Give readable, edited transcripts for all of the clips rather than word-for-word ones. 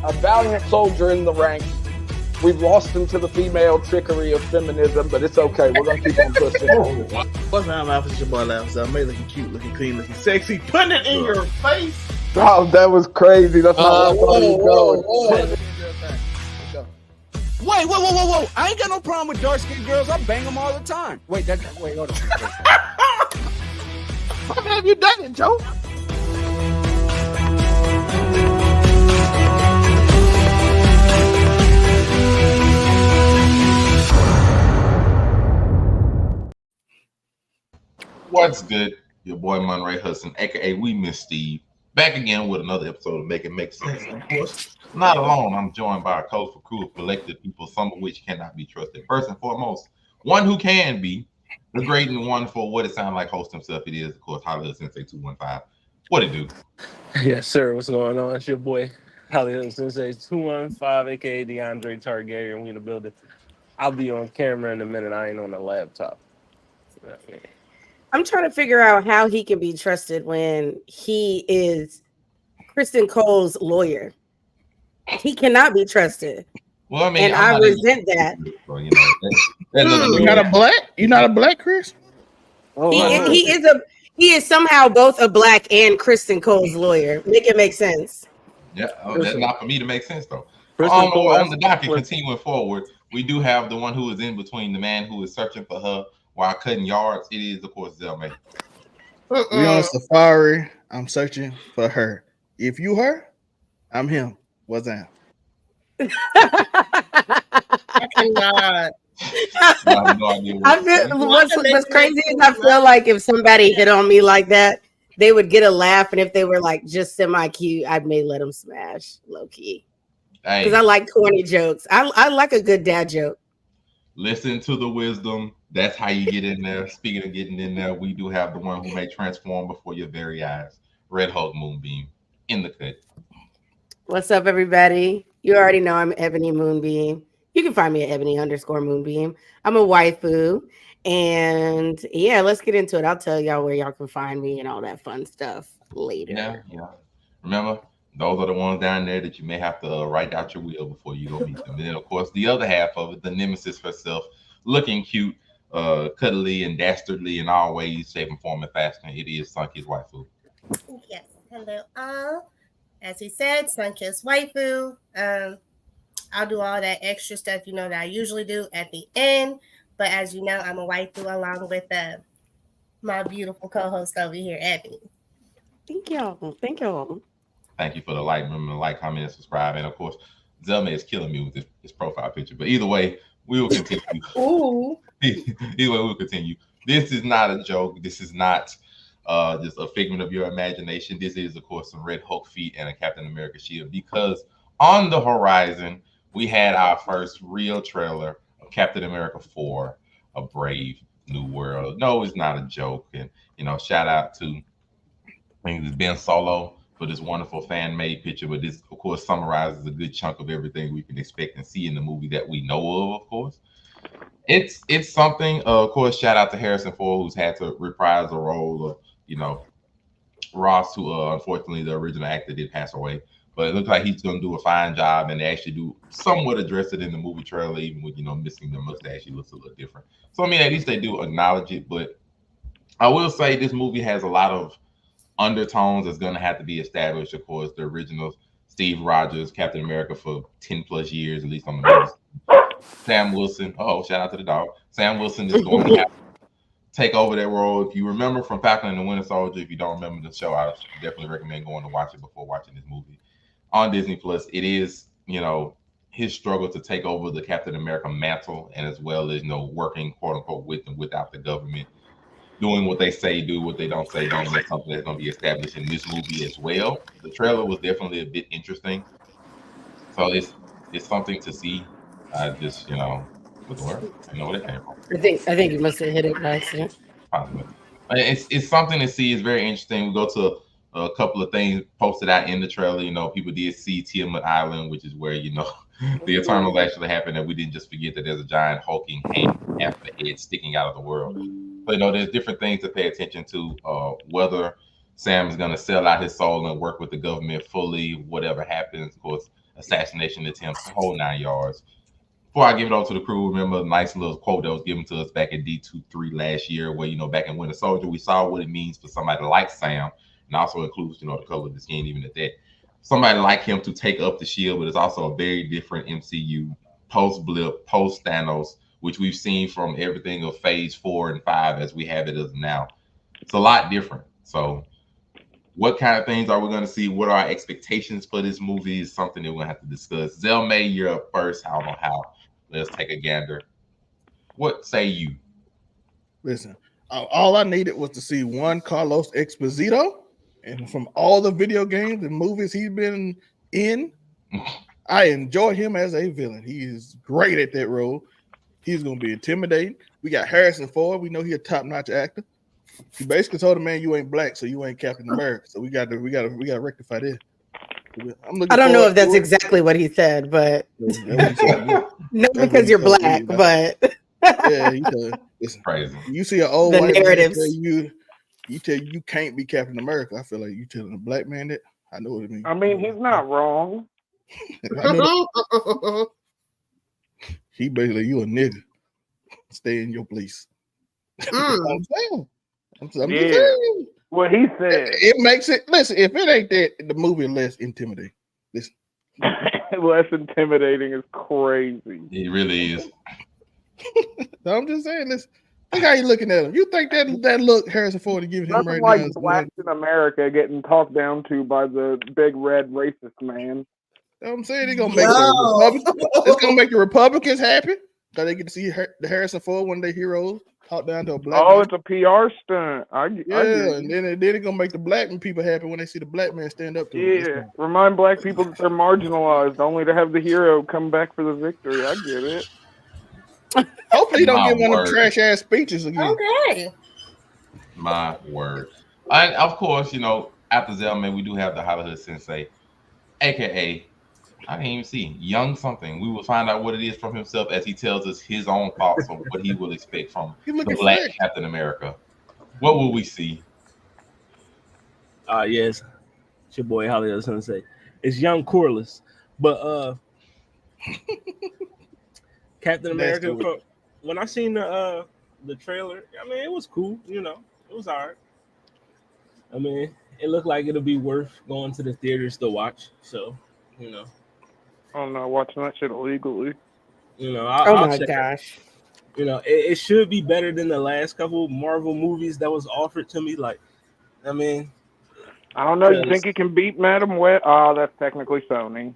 a valiant soldier in the ranks. We've lost him to the female trickery of feminism, but it's okay. We're gonna keep on pushing. What's my mouth? It's your boy Laugh. So I'm looking cute, looking clean, looking sexy. Putting it in your face. Oh, that was crazy. That's not where I thought he was going. Whoa. I ain't got no problem with dark-skinned girls. I bang them all the time. Wait, hold on. How have you done it, Joe? What's good? Your boy Monray Hudson, aka We Miss Steve, back again with another episode of Make It Make Sense. And of course, not alone. I'm joined by a colorful crew of collected people, some of which cannot be trusted. First and foremost, one who can be the great and wonderful, what it sounds like host himself. It is, of course, Hollywood Sensei 215. What it do? Yes, sir. What's going on? It's your boy Hollywood Sensei 215, aka DeAndre Targaryen. We in the building. I'll be on camera in a minute. I ain't on the laptop. You know what I mean? I'm trying to figure out how he can be trusted when he is Kristen Cole's lawyer. He cannot be trusted. Well, I mean, and I resent that. So, you know, You're not a black? You're not a black, Chris? Oh, He is somehow both a black and Kristen Cole's lawyer. Make it make sense. Yeah, that's not for me to make sense though. Kristen Cole, On the docket, continuing forward, we do have the one who is in between, the man who is searching for her while cutting yards. It is, of course, Zelmay. We on safari. I'm searching for her. If you her, I'm him. What's that? I cannot. What's crazy is I feel like if somebody hit on me like that, they would get a laugh, and if they were like just semi-cute, I may let them smash low key because I like corny jokes. I like a good dad joke. Listen to the wisdom. That's how you get in there. Speaking of getting in there, we do have the one who may transform before your very eyes. Red Hulk Moonbeam in the cut. What's up, everybody? You already know I'm Ebony Moonbeam. You can find me at Ebony_Moonbeam. I'm a waifu. And yeah, let's get into it. I'll tell y'all where y'all can find me and all that fun stuff later. Yeah. Remember, those are the ones down there that you may have to write out your will before you go meet them. And then, of course, the other half of it, the nemesis herself, looking cute, cuddly and dastardly in all ways, shape and form and fashion. It is Sunki's waifu. Yes. Hello all. As he said, Sunki's waifu. I'll do all that extra stuff, that I usually do at the end. But as you know, I'm a waifu along with my beautiful co-host over here, Ebony. Thank y'all. Thank you for the like. Remember to like, comment, and subscribe. And of course, Zelma is killing me with this profile picture. But either way, we will continue. Ooh. Either way, we'll continue. This is not a joke. This is not just a figment of your imagination. This is, of course, some Red Hulk feet and a Captain America shield. Because on the horizon, we had our first real trailer of Captain America 4, A Brave New World. No, it's not a joke. And, shout out to, I think it's Ben Solo for this wonderful fan-made picture. But this, of course, summarizes a good chunk of everything we can expect and see in the movie that we know of course. It's something, of course, shout out to Harrison Ford, who's had to reprise the role of, Ross, who unfortunately the original actor did pass away. But it looks like he's going to do a fine job, and they actually do somewhat address it in the movie trailer, even with, missing the mustache. He looks a little different. So, I mean, at least they do acknowledge it. But I will say this movie has a lot of undertones that's going to have to be established. Of course, the original Steve Rogers, Captain America for 10 plus years, at least on the movie. Sam Wilson. Oh, shout out to the dog. Sam Wilson is going to have to take over that role. If you remember from Falcon and the Winter Soldier, if you don't remember the show, I definitely recommend going to watch it before watching this movie. On Disney Plus, it is, his struggle to take over the Captain America mantle, and as well as, working quote unquote with and without the government, doing what they say, do what they don't say, don't. That's something that's going to be established in this movie as well. The trailer was definitely a bit interesting, so it's something to see. I just, with the word, I know where that came from. I think you must have hit it by accident. Possibly. It's something to see. It's very interesting. We go to a couple of things posted out in the trailer. People did see Tiamat Island, which is where, the Eternals actually happened, and we didn't just forget that there's a giant hulking hand after the head sticking out of the world. But, there's different things to pay attention to, whether Sam is going to sell out his soul and work with the government fully, whatever happens. Of course, assassination attempts, the whole 9 yards. Before I give it over to the crew, remember a nice little quote that was given to us back in D23 last year, where, back in Winter Soldier, we saw what it means for somebody like Sam, and also includes, the color of the skin, even at that. Somebody like him to take up the shield, but it's also a very different MCU post-blip, post-Thanos, which we've seen from everything of phase 4 and 5 as we have it as now. It's a lot different. So what kind of things are we going to see? What are our expectations for this movie is something that we're going to have to discuss. Zelmay, you're up first. I don't know how. Let's take a gander. What say you? Listen, all I needed was to see one Carlos Exposito, and from all the video games and movies he's been in, I enjoy him as a villain. He is great at that role. He's going to be intimidating. We got Harrison Ford. We know he's a top-notch actor. He basically told the man, "You ain't black, so you ain't Captain America." So we got to rectify this. I don't know if that's exactly what he said, but not because you're black, but yeah, he said, "Listen, crazy. You see an old the white narratives. man tell you can't be Captain America." I feel like you telling a black man that. I know what it means. I mean, he's not wrong. He basically, you a nigga. Stay in your place. I'm saying. I'm saying. What he said. It makes it. Listen, if it ain't that, the movie is less intimidating. Listen. Less intimidating is crazy. It really is. I'm just saying. Listen. Look how you looking at him. You think that look Harrison Ford is giving him Nothing right like now? blacks in America getting talked down to by the big red racist man. I'm saying it's gonna make it's gonna make the Republicans happy because they get to see the Harrison Ford, one of their heroes, talk down to a black man. It's a PR stunt. And then it's gonna make the black people happy when they see the black man stand up to him. Yeah, remind black people that they're marginalized, only to have the hero come back for the victory. I get it. Hopefully, he don't get one of them trash ass speeches again. Okay. My word. And of course, after Zelman, we do have the Hollywood Sensei, aka I didn't even see young something. We will find out what it is from himself as he tells us his own thoughts on what he will expect from the Black Captain America. What will we see? Yes, it's your boy Hollywood Sensei. It's young Corliss, but Captain America. When I seen the trailer, I mean, it was cool. It was alright. I mean, it looked like it'll be worth going to the theaters to watch. So, I'm not watching that shit illegally. I'll my gosh. It should be better than the last couple Marvel movies that was offered to me. Like, I mean, I don't know. You think it can beat Madam Web? Oh, that's technically Sony.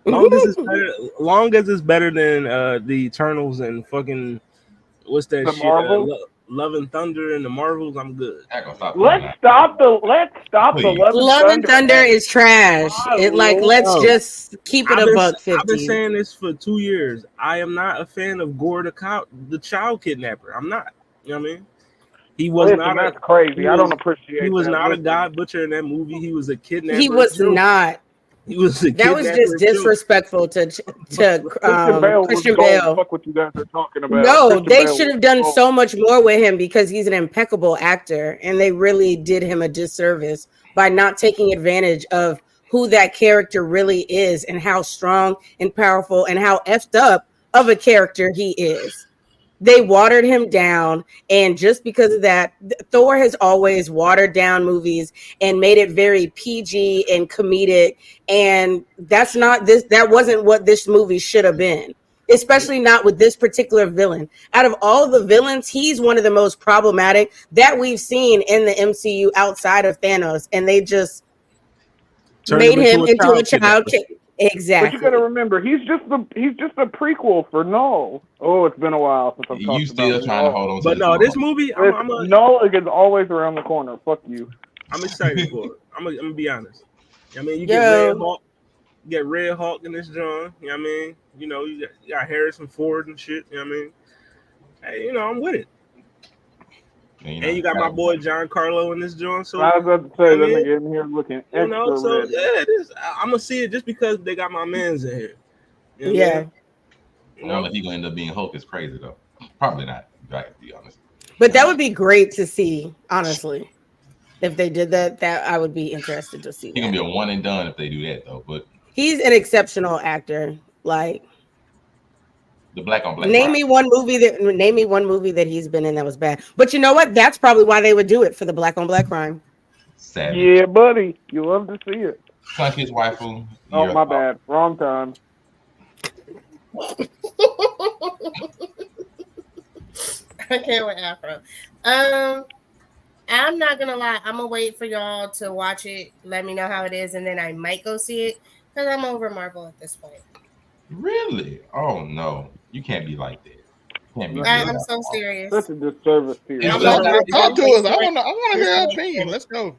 Long as it's better than the Eternals and fucking what's that shit? Love and Thunder and the Marvels, I'm good. Let's stop the Love and Thunder is trash. Let's just keep it a buck 50. I've been saying this for 2 years. I am not a fan of Gore the child kidnapper. I'm not. You know what I mean? He was not. That's crazy. I don't appreciate. He was not a god butcher in that movie. He was a kidnapper. He was not. He was that was just disrespectful to Christian Bale. Fuck what you guys are talking about. No, they should have done so much more with him because he's an impeccable actor, and they really did him a disservice by not taking advantage of who that character really is and how strong and powerful and how effed up of a character he is. They watered him down, and just because of that, Thor has always watered down movies and made it very PG and comedic, and that wasn't what this movie should have been, especially not with this particular villain. Out of all the villains, he's one of the most problematic that we've seen in the MCU outside of Thanos, and they just made him into a child kid. Exactly. But you got to remember, he's just a prequel for Null. Oh, it's been a while since I've talked about you still trying to hold on. But no, this movie, Null is always around the corner. Fuck you. I'm excited for it. I'm gonna be honest. I mean, you get Red Hawk in this joint. You know what I mean? You got Harrison Ford and shit. You know what I mean? Hey, I'm with it. And you got my boy Giancarlo in this joint. So I was about to say that nigga in here looking extra so red. yeah, I'm gonna see it just because they got my man's in here. I don't know if he's gonna end up being Hulk. Is crazy though. Probably not. Right, to be honest. But that would be great to see. Honestly, If they did that, I would be interested to see He's gonna that. be a one and done if they do that though. But He's an exceptional actor. Like, the black on black name crime. me one movie that he's been in that was bad. But you know what? That's probably why they would do it for the black on black crime. Savage. Yeah, buddy, you love to see it. Sun-Kissed Waifu. Oh, my bad. Wrong time. Okay, with Afro. I'm not gonna lie. I'm gonna wait for y'all to watch it. Let me know how it is, and then I might go see it because I'm over Marvel at this point. Really? Oh no, you can't be like that. You can't be I'm so serious. Such a disservice to you. I'm Talk over to us. I want to hear our opinion. Let's go.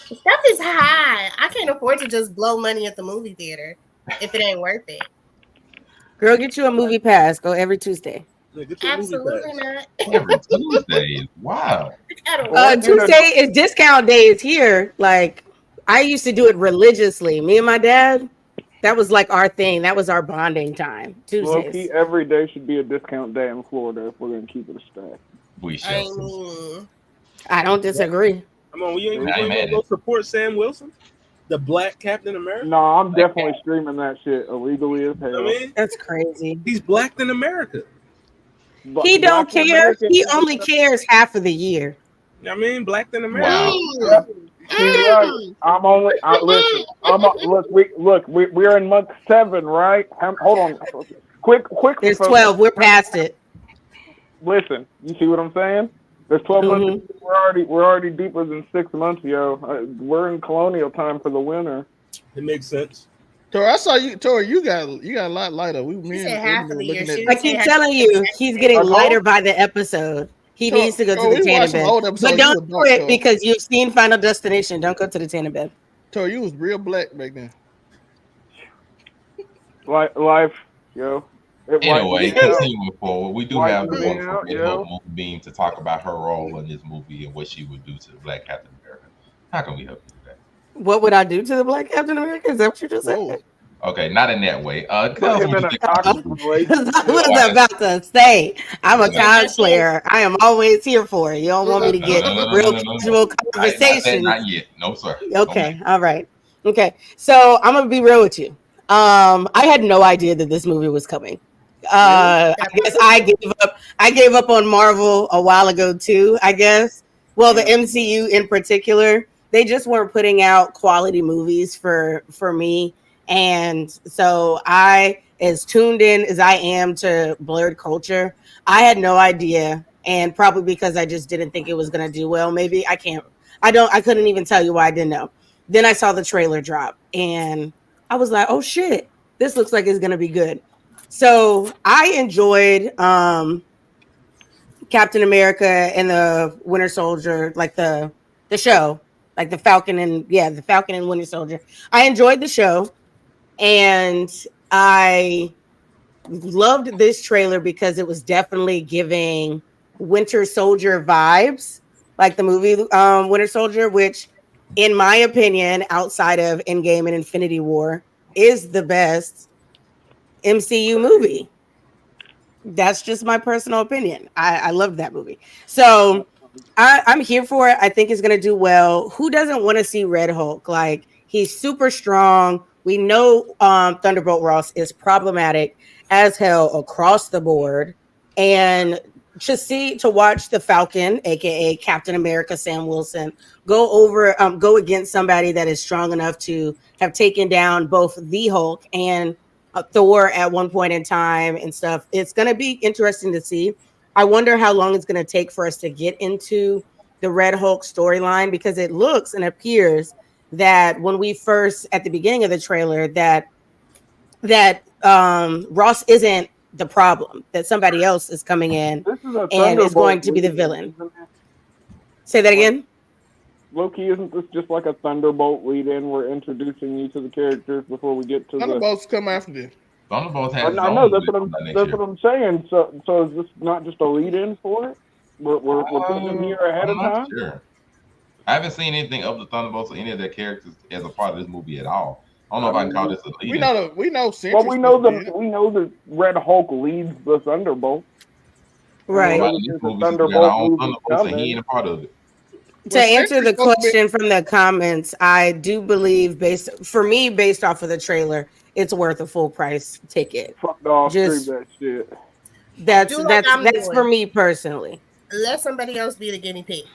Stuff is high. I can't afford to just blow money at the movie theater if it ain't worth it. Girl, get you a movie pass. Go every Tuesday. Absolutely not. Every Tuesday. Wow. Tuesday is discount days here. Like, I used to do it religiously. Me and my dad, that was like our thing. That was our bonding time. Tuesdays. Every day should be a discount day in Florida if we're gonna keep it a stack. We should. I don't disagree. Come on, you ain't gonna go support Sam Wilson, the Black Captain America? No, I'm definitely streaming that shit illegally as hell. I mean, that's crazy. He's black in America. He don't care. He only cares half of the year. I mean, black in America. Wow. We're in month 7, right? Hold on. Quick. It's 12. We're past it. Listen, you see what I'm saying? There's 12 months. We're already deeper than 6 months, yo. We're in colonial time for the winter. It makes sense. Tori, I saw you. Tori, you got a lot lighter. I keep telling you, he's getting lighter by the episode. He needs to go to the tanning bed. But don't do it because you've seen Final Destination. Don't go to the tanning bed. Tori, you was real black back then. Life, yo. Anyway, continuing forward, we do have the wonderful Red Hook Moonbeam to talk about her role in this movie and what she would do to the Black Captain America. How can we help you with that? What would I do to the Black Captain America? Is that what you just said? Okay, not in that way. I was about to say, I'm a cosplayer. I am always here for it. You don't want me to get real casual conversation. Not yet. No, sir. Okay. All right. Okay. So I'm going to be real with you. I had no idea that this movie was coming. I guess I gave up on Marvel a while ago too, I guess. Well, the MCU in particular, they just weren't putting out quality movies for me. And so I, as tuned in as I am to blurred culture, I had no idea. And probably because I just didn't think it was going to do well. Maybe I couldn't even tell you why I didn't know. Then I saw the trailer drop and I was like, oh shit, this looks like it's going to be good. So I enjoyed Captain America and the Winter Soldier, like the show, like the Falcon and Winter Soldier. I enjoyed the show. And I loved this trailer because it was definitely giving Winter Soldier vibes, like the movie Winter Soldier, which, in my opinion, outside of Endgame and Infinity War, is the best MCU movie. That's just my personal opinion. I loved that movie. So I'm here for it. I think it's going to do well. Who doesn't want to see Red Hulk? Like, he's super strong. We know Thunderbolt Ross is problematic as hell across the board. And to watch the Falcon, aka Captain America, Sam Wilson, go against somebody that is strong enough to have taken down both the Hulk and Thor at one point in time and stuff. It's going to be interesting to see. I wonder how long it's going to take for us to get into the Red Hulk storyline, because it looks and appears that when we first, at the beginning of the trailer, that Ross isn't the problem, that somebody else is coming in and is going to be the villain. Say that again? Loki, isn't this just like a Thunderbolt lead-in? We're introducing you to the characters before we get to Thunderbolts come after this. Thunderbolts has I know, that's what I'm saying. So is this not just a lead-in for it? We're putting them here ahead of time? Sure. I haven't seen anything of the Thunderbolts or any of their characters as a part of this movie at all. I don't know if I can call this a lead. We know. We know the Red Hulk leads the Thunderbolt. Right. Thunderbolt and he ain't a part of it. To answer the question from the comments, I do believe based off of the trailer, it's worth a full price ticket. Fuck dog, stream Just that shit. that's Do like I'm that's for doing. me personally. Let somebody else be the guinea pig.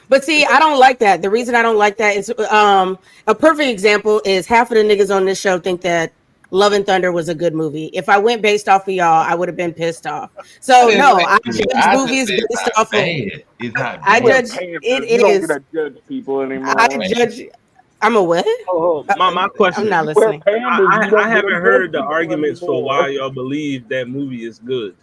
But see, I don't like that. The reason I don't like that is a perfect example is half of the niggas on this show think that Love and Thunder was a good movie. If I went based off of y'all, I would have been pissed off. So no, I judge movies based off of. It's not I bad. judge it You don't is. get to judge people anymore. I judge. I'm a what? Oh, my question. I'm not You wear listening. pandas, you don't I get to haven't heard judge the people arguments for anymore. why y'all believe that movie is good.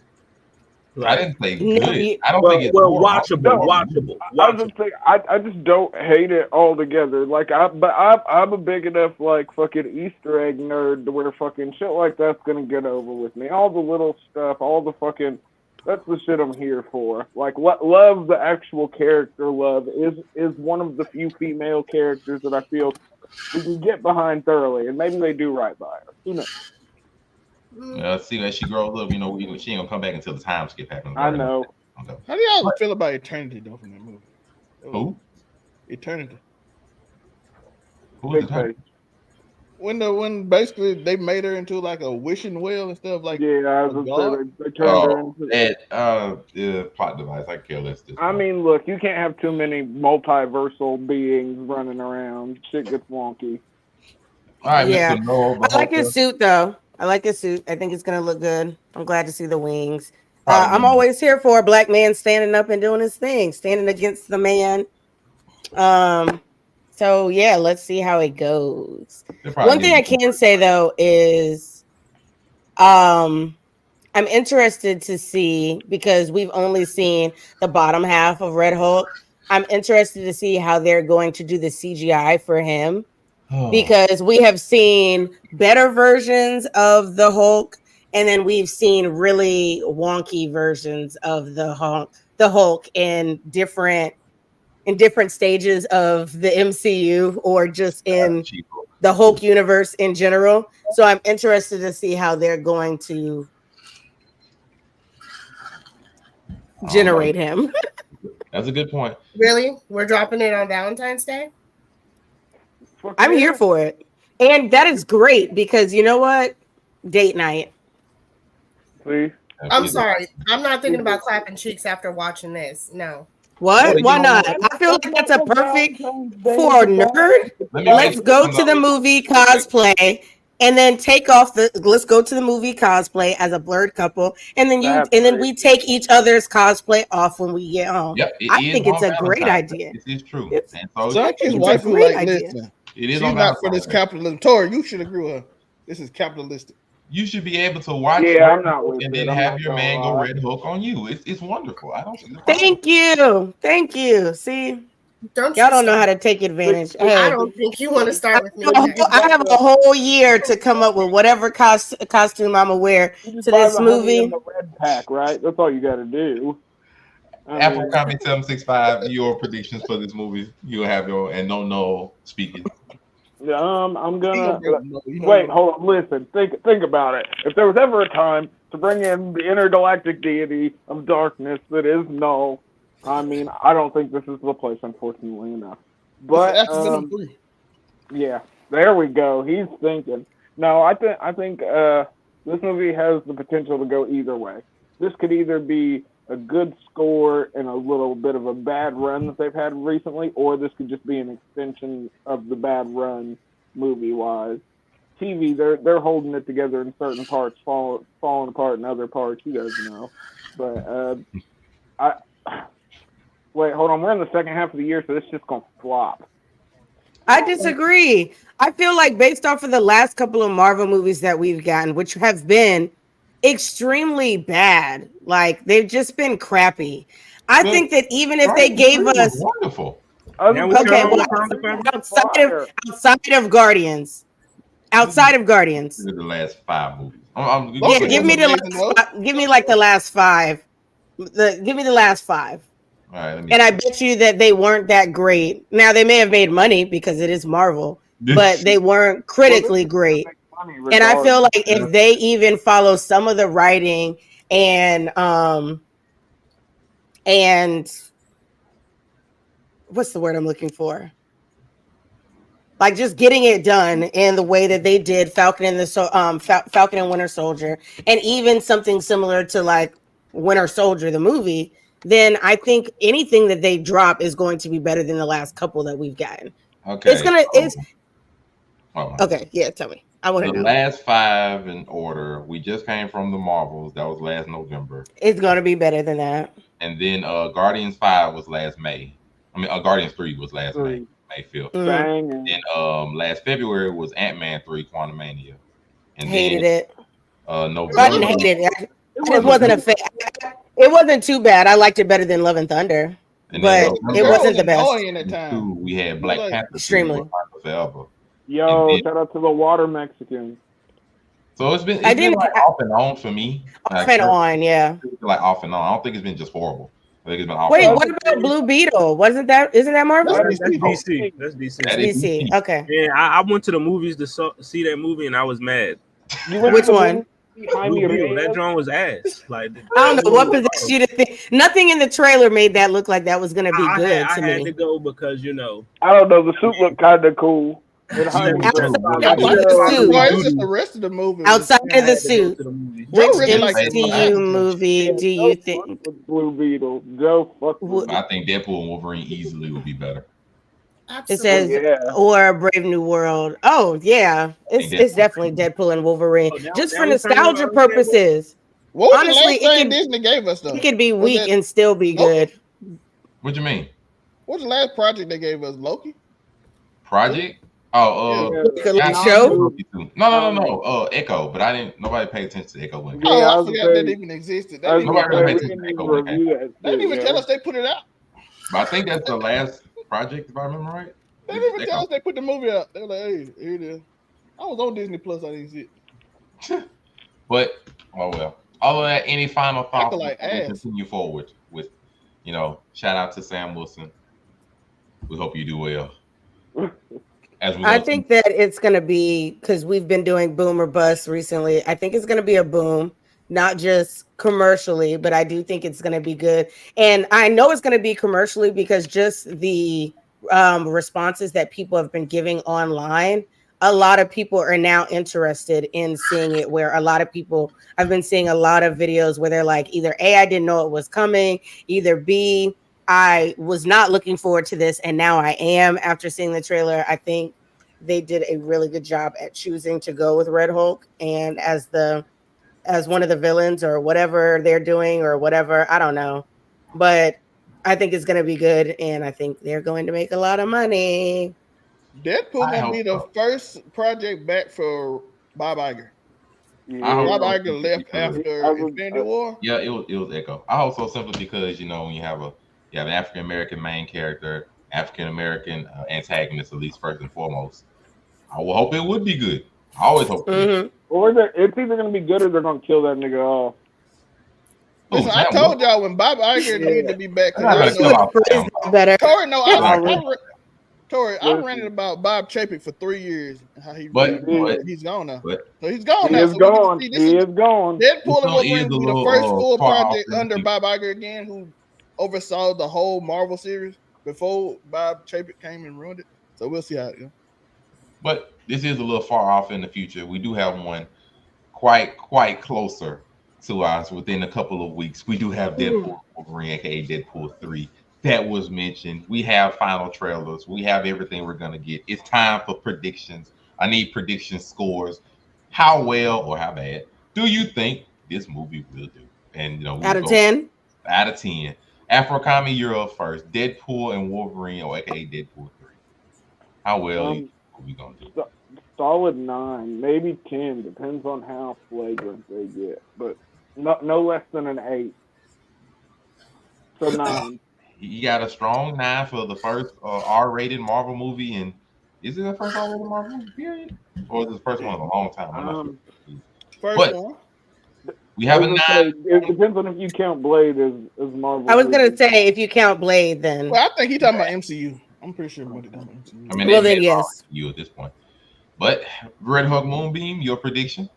I didn't say No, good. I don't think it's horrible. watchable. I was just saying, I just don't hate it altogether. Like I'm a big enough like fucking Easter egg nerd to where fucking shit like that's gonna get over with me. All the little stuff, all the fucking, that's the shit I'm here for. Like love, the actual character love is one of the few female characters that I feel we can get behind thoroughly, and maybe they do right by her. Who knows? See, as she grows up, she ain't gonna come back until the time skip happens. I know. Okay. How do y'all feel about Eternity though from that movie? Who? Eternity. Who's Eternity? When basically they made her into like a wishing well and stuff like. Yeah, I was gonna say they turned her into that plot device. I care less. I mean, look, you can't have too many multiversal beings running around. Shit gets wonky. All right, Yeah, Mr. Noel, I like his suit though. I like his suit. I think it's gonna look good. I'm glad to see the wings. I'm always here for a black man standing up and doing his thing, standing against the man. So yeah, let's see how it goes. One thing I can say though is, I'm interested to see, because we've only seen the bottom half of Red Hulk. I'm interested to see how they're going to do the CGI for him. Because we have seen better versions of the Hulk, and then we've seen really wonky versions of the Hulk in different stages of the MCU, or just in the Hulk universe in general. So I'm interested to see how they're going to generate him. That's a good point. Really? We're dropping it on Valentine's Day? I'm here for it. And that is great, because you know what? Date night. Please. I'm sorry. I'm not thinking about clapping cheeks after watching this. No. What? Why not? I feel like that's a perfect for a nerd. Let's go to the movie cosplay, and then let's go to the movie cosplay as a blurred couple, and then we take each other's cosplay off when we get home. Yep, I think it's a great idea. It is true. His wife was like, listen, it is she's not for this capitalism. Tori, you should agree with her. This is capitalistic. You should be able to watch I'm not with and it. then I'm have not your gonna man go lie. Red Hook on you. It's wonderful. I don't see the problem. Thank you. See, y'all don't know how to take advantage. I don't think you want to start with me. I have a whole year to come up with whatever costume I'm gonna wear to this movie. The red pack, right? That's all you got to do. Apple Comic 765. Your predictions for this movie. You'll have your and no speaking. Yeah, I'm gonna wait. Hold on, listen. Think about it. If there was ever a time to bring in the intergalactic deity of darkness that is Null, I mean, I don't think this is the place, unfortunately enough. But yeah, there we go. He's thinking. No, I think this movie has the potential to go either way. This could either be a good score and a little bit of a bad run that they've had recently, or this could just be an extension of the bad run movie-wise. TV, they're holding it together in certain parts, falling apart in other parts. You guys know, but wait, hold on. We're in the second half of the year, so this is just gonna flop. I disagree. I feel like based off of the last couple of Marvel movies that we've gotten, which have been extremely bad, like they've just been crappy. I think that even if they gave us wonderful, outside of Guardians, the last 5 movies. Yeah, give me the last 5. Give me the last 5. All right, and I bet you that they weren't that great. Now they may have made money because it is Marvel, but they weren't critically great. And I feel like if they even follow some of the writing and what's the word I'm looking for? Like just getting it done in the way that they did Falcon and Falcon and Winter Soldier, and even something similar to like Winter Soldier the movie, then I think anything that they drop is going to be better than the last couple that we've gotten. Okay. It's okay. Yeah, tell me. I want to know. The last 5 in order. We just came from the Marvels. That was last November. It's going to be better than that. And then Guardians 5 was last May. I mean, Guardians 3 was last May 5th. Bang. And then last February was Ant-Man 3 Quantumania. And hated then, it. November. I didn't hate it. It wasn't it wasn't too bad. I liked it better than Love and Thunder. And but it wasn't the best. We had Black Panther extremely forever. Yo, shout out to the water Mexicans. So it's been like off and on for me. Off and on, yeah. Like off and on. I don't think it's been just horrible. I think it's been off. Wait, what about Blue Beetle? Isn't that Marvel? That's DC. That's DC. That's DC. Okay. Yeah, I went to the movies to see that movie and I was mad. Which one? Blue Beetle. That drawing was ass. Like I don't know what possessed you to think. Nothing in the trailer made that look like that was going to be good to me. I had to go because I don't know. The suit looked kind of cool. Outside of the rest of the movie. Outside of the suit, which MCU movie do you think? Blue Beetle. Joe, I think Deadpool and Wolverine easily would be better. It says, or Brave New World. Oh yeah, it's definitely Deadpool and Wolverine. Just for nostalgia purposes. Honestly, the last thing Disney gave us though? It could be weak and still be good. What you mean? What's the last project they gave us? Loki. Project? Show? No. Echo, but I didn't. Nobody paid attention to Echo when. I forgot that even existed. They didn't even tell us they put it out. But I think that's the last project, if I remember right. They didn't even tell us they put the movie out. They were like, "Hey, here it is." I was on Disney Plus. I didn't see it. But oh well. Other than that, any final thoughts? Continue forward with, shout out to Sam Wilson. We hope you do well. I think that it's going to be, because we've been doing boom or bust recently, I think it's going to be a boom, not just commercially, but I do think it's going to be good. And I know it's going to be commercially because just the responses that people have been giving online, a lot of people are now interested in seeing it, where a lot of people, I've been seeing a lot of videos where they're like, either A, I didn't know it was coming, either B, I was not looking forward to this, and now I am after seeing the trailer. I think they did a really good job at choosing to go with Red Hulk and as one of the villains or whatever they're doing or whatever. I don't know. But I think it's going to be good, and I think they're going to make a lot of money. Deadpool going to be the first project back for Bob Iger. Bob Iger left after Infinity War. Yeah, it was Echo. I hope so, simply because, when you have an African American main character, African American antagonist, at least first and foremost. I will hope it would be good. I always hope. Or it's either going to be good or they're going to kill that nigga off. Listen, I told y'all when Bob Iger needed to be back. Better. Tori, I ranted about Bob Chapek for 3 years. How he's gone now. So he's gone now. He is gone. Deadpool and Wolverine will be the first full project under Bob Iger again, who oversaw the whole Marvel series before Bob Chapek came and ruined it. So we'll see how it goes. But this is a little far off in the future. We do have one quite closer to us within a couple of weeks. We do have Deadpool Wolverine, aka Deadpool 3. That was mentioned. We have final trailers. We have everything we're gonna get. It's time for predictions. I need prediction scores. How well or how bad do you think this movie will do? And out of 10? Out of 10. Afro-Kami, you're up first. Deadpool and Wolverine, or aka Deadpool 3. How well are we gonna do? Solid 9, maybe 10. Depends on how flagrant they get, but no less than an 8. So 9. You got a strong 9 for the first R-rated Marvel movie, and is it the first R-rated Marvel movie? Period, or is it the first one in a long time? First one. We have a 9. It depends on if you count Blade as Marvel. I was gonna say if you count Blade, then. Well, I think he's talking about MCU. I'm pretty sure about MCU. I mean, well then yes. You at this point, but Red Hulk Moonbeam, your prediction?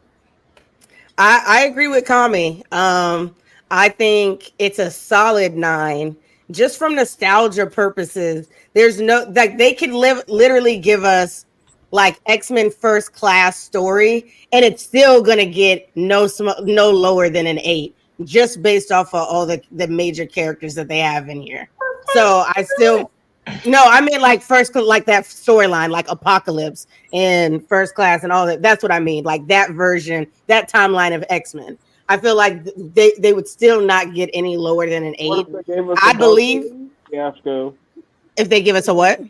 I agree with Kami. I think it's a solid 9, just from nostalgia purposes, there's no like they could literally give us like X-Men First Class story, and it's still gonna get no lower than an 8, just based off of all the major characters that they have in here. So I still no, I mean like like that storyline, like Apocalypse and First Class and all that. That's what I mean, like that version, that timeline of X-Men. I feel like they would still not get any lower than an 8. I believe fiasco. If they give us a what?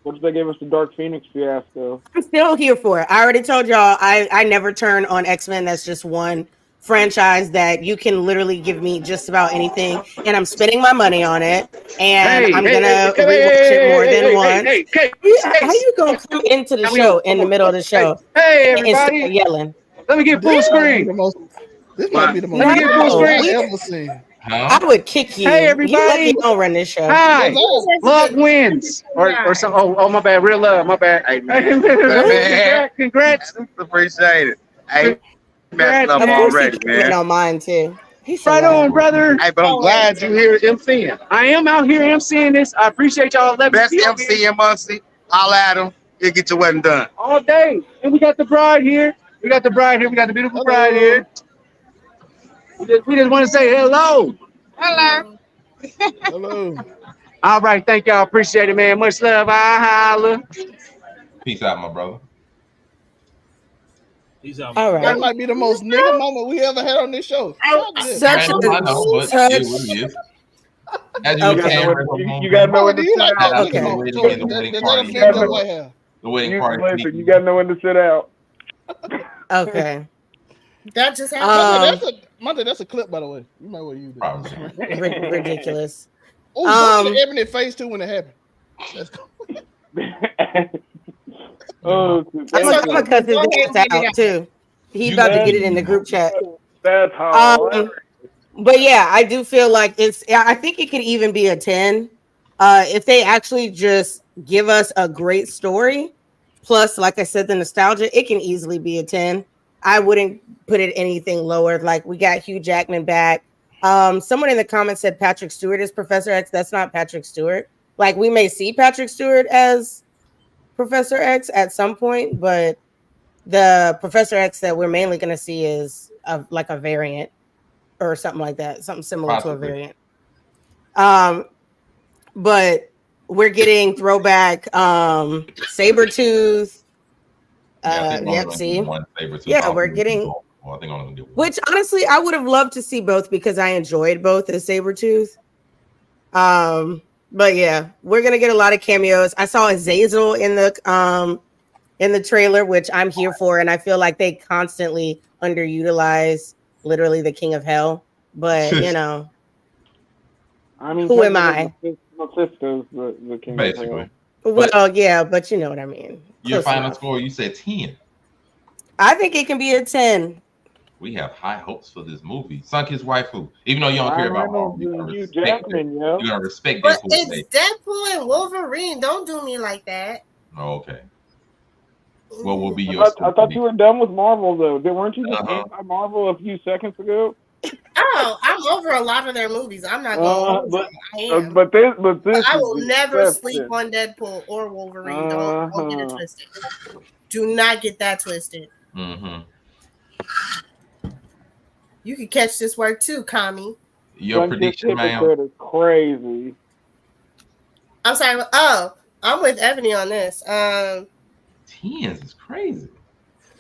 What if they gave us the Dark Phoenix fiasco? I'm still here for it. I already told y'all I never turn on X-Men. That's just one franchise that you can literally give me just about anything, and I'm spending my money on it, and I'm gonna rewatch it more than once. How you gonna come into the show in the middle of the show? Hey, everybody! Yelling. Let me get full screen. This might be the most Let me get full screen. I've ever seen. I would kick you. Hey, everybody! You don't run this show. Hi, love wins, or some. Oh, my bad. Real love. My bad. Hey, man. Congrats. Appreciate it. Hey, messing up Of course already, he man. on mine too. He's Right on, brother. Hey, but I'm glad you here MCing. I am out here MCing this. I appreciate y'all letting Best me be MC in Muncie. Holla at him. He'll get your wedding done. all day. And we got the bride here. We got the beautiful bride here. We just want to say hello. Hello. Hello. All right, thank y'all. Appreciate it, man. Much love. I holla. Peace out, my brother. All right. That might be the most nigga moment we ever had on this show. Such I know, but it really is. As you Okay. You gotta know when Do to you sit like out. that? Okay. Does that affect your white hair? The wedding You, party. listen, you gotta know when to sit out. Okay. That just happened. That's a clip, by the way. You might want to use that. Probably. Ridiculous. Oh, look at the Ebony face too when it happened. Let's go. Oh, I'm gonna cut his ass out too. He about to get it in the group chat. that's how. But yeah, I do feel like I think it could even be a 10. If they actually just give us a great story, plus, like I said, the nostalgia, it can easily be a 10. I wouldn't put it anything lower. Like we got Hugh Jackman back. Someone in the comments said Patrick Stewart is Professor X. That's not Patrick Stewart. Like we may see Patrick Stewart as Professor X at some point, but the Professor X that we're mainly going to see is like a variant or something like that, something similar to a variant. But we're getting throwback Sabretooth. Yep, see? Yeah, we're getting which honestly I would have loved to see both because I enjoyed both as Sabretooth. But yeah, we're gonna get a lot of cameos. I saw Azazel in the trailer, which I'm here for, and I feel like they constantly underutilize literally the King of Hell. But you know, I mean, who am I? Mephisto's the King Basically. of Hell. Well, yeah, but you know what I mean. Your Close final enough. score, you said 10. I think it can be a 10. We have high hopes for this movie. Sunkist Waifu. Even though you don't care about Marvel, you're gonna respect it. You're gonna respect But Deadpool. it's Deadpool and Wolverine. Don't do me like that. Oh, okay. What will be your I thought you were done with Marvel though. Weren't you just anti Marvel a few seconds ago? Oh, I'm over a lot of their movies. I'm not going to. I am. But this I will never sleep on Deadpool or Wolverine. Don't get it twisted. Do not get that twisted. Mm-hmm. You can catch this work too, Kami. Your prediction, man. Is crazy. I'm sorry. Oh, I'm with Ebony on this. 10 is crazy.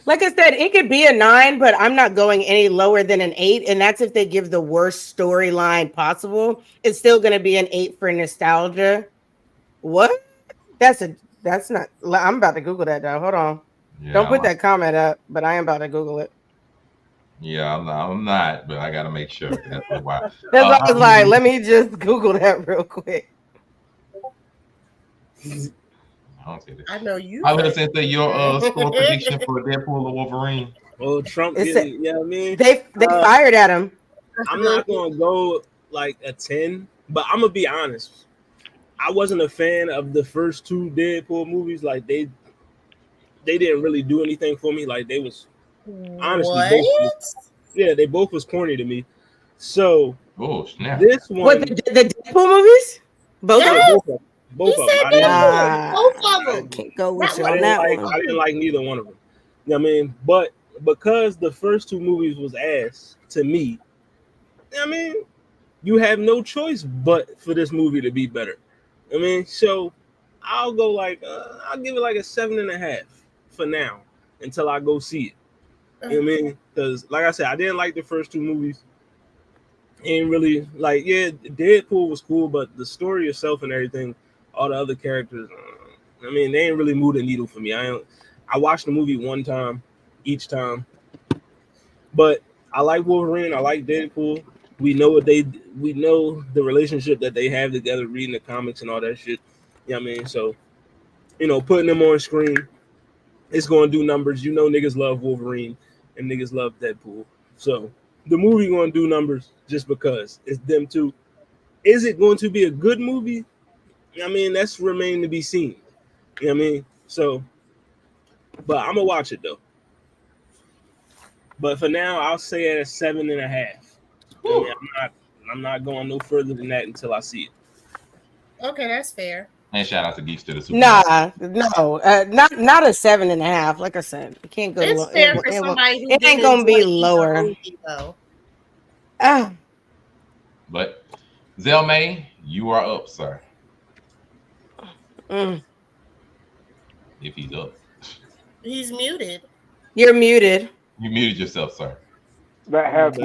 Like I said, it could be a 9, but I'm not going any lower than an 8. And that's if they give the worst storyline possible. It's still going to be an 8 for nostalgia. What? That's not. I'm about to Google that though. Hold on. Yeah, Don't put that comment up, but I am about to Google it. Yeah, I'm not, but I gotta make sure. That's why. That's why I was like, let me just Google that real quick. I don't see this. I know you. I was gonna say your score prediction for Deadpool or Wolverine. Oh, Trump It's did it. Yeah, I mean, They fired at him. I'm not gonna go like a 10, but I'm gonna be honest. I wasn't a fan of the first 2 Deadpool movies. Like they didn't really do anything for me. Like they was honestly they both was corny to me. So snap. This one, what the Deadpool movies? Both of Yeah, them? both He of them. said I didn't. Nah, both of them. can't go with Not you I on didn't that like. one. I didn't like neither one of them. You know what I mean? But because the first two movies was ass to me, I mean, you have no choice but for this movie to be better. I mean, so I'll go like I'll give it like a 7.5 for now until I go see it. You know what I mean? Because like I said, I didn't like the first two movies. Ain't really like Deadpool was cool, but the story itself and everything, all the other characters, I mean, they ain't really moved the needle for me. I watched the movie one time, each time, but I like Wolverine. I like Deadpool. We know we know the relationship that they have together, reading the comics and all that shit. You know what I mean? So, putting them on screen, it's going to do numbers. You know, niggas love Wolverine and niggas love Deadpool. So the movie going to do numbers just because it's them two. Is it going to be a good movie? I mean, that's remain to be seen. You know what I mean? So, but I'm gonna watch it though. But for now, I'll say at a 7.5. You know what I mean? I'm not going no further than that until I see it. Okay, that's fair. And shout out to Geeks to the Super. Nah, no, not a 7.5. Like I said, it can't go to It's low. fair for somebody who It ain't didn't gonna be enjoy either lower. movie, though. Ah, But Zelmay, you are up, sir. mm. If he's up, He's muted. You're muted. you muted yourself, sir. That hat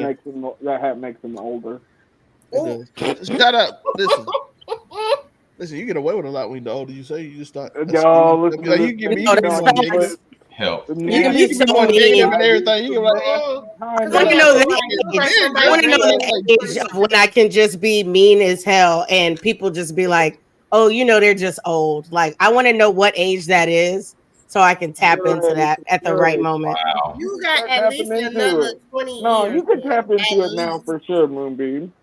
makes him older. It does. Shut up. Listen, you get away with a lot when the older you say. You just start. Y'all listen Like, to you give me, No, you that's more facts. Help. You can be so more mean. negative and everything. You can be like, I want to know that age. I want to know the age of when I can just be mean as hell and people just be like, "Oh, they're just old." Like, I want to know what age that is so I can tap into that at the right moment. Wow. You got at least another 20 No, years. you can tap into it least. now for sure, Moonbeam.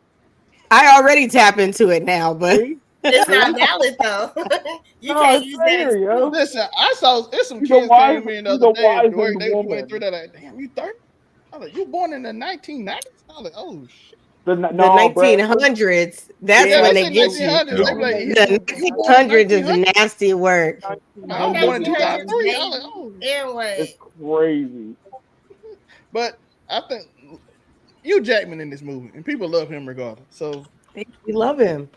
I already tap into it now, but It's not valid though. You No, can't it's use fair, that. yo. listen, I saw it's some You're kids the wise- came in the you're other the day at work. wizened They were woman. 23. They're like, damn, you 30? I was like, you born in the 1990s? I was like, oh shit. the 1900s. That's Yeah, when they they said get you. 1900s. They be like, The you born in 1900s is 1900s? nasty work. I was born in 1900s 2003. I was baby. like, oh. And what? It's crazy. But I think Hugh Jackman in this movie, and people love him regardless. So We love him.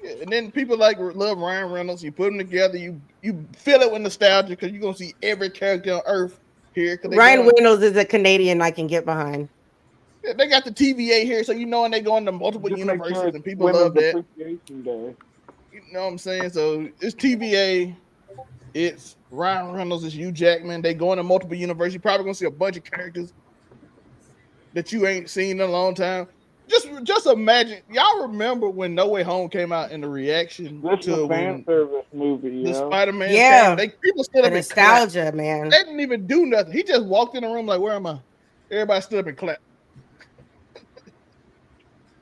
yeah, and then people love Ryan Reynolds. You put them together, you fill it with nostalgia because you're gonna see every character on Earth here. Ryan Reynolds is a Canadian I can get behind. They got the TVA here, so you know, and they go into multiple Just make universes, sure it's and people Women's love that. Appreciation Day. You know what I'm saying? So it's TVA, it's Ryan Reynolds, it's Hugh Jackman. They go into multiple universes. You're probably gonna see a bunch of characters that you ain't seen in a long time. Just imagine, y'all remember when No Way Home came out and the reaction This is to a fan when service movie, the yo. Spider-Man Yeah. came. People stood The up and clapped. nostalgia, man. They didn't even do nothing. He just walked in the room like, "Where am I?" Everybody stood up and clapped.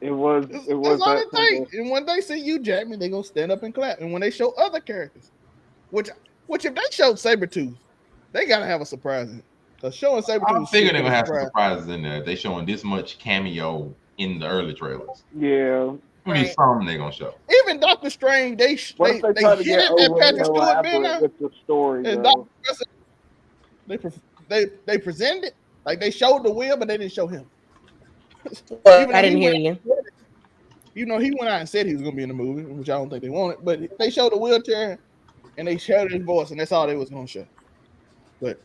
It was That's that all it simple. takes. And when they see Hugh Jackman, they gonna stand up and clap. And when they show other characters, which if they showed Sabretooth, they gotta have a surprise in it. Because showing Sabretooth, I'm figuring they're gonna have some surprises in there. They showing this much cameo in the early trailers. Yeah. Maybe some they're gonna show. Even Doctor Strange, they What if they try to hit get it at overly Patrick Stewart being elaborate there. with the story, And though? they presented it like they showed the wheel, but they didn't show him. I didn't hear you. You know, he went out and said he was gonna be in the movie, which I don't think they wanted, but they showed the wheelchair and they showed his voice, and that's all they was gonna show. But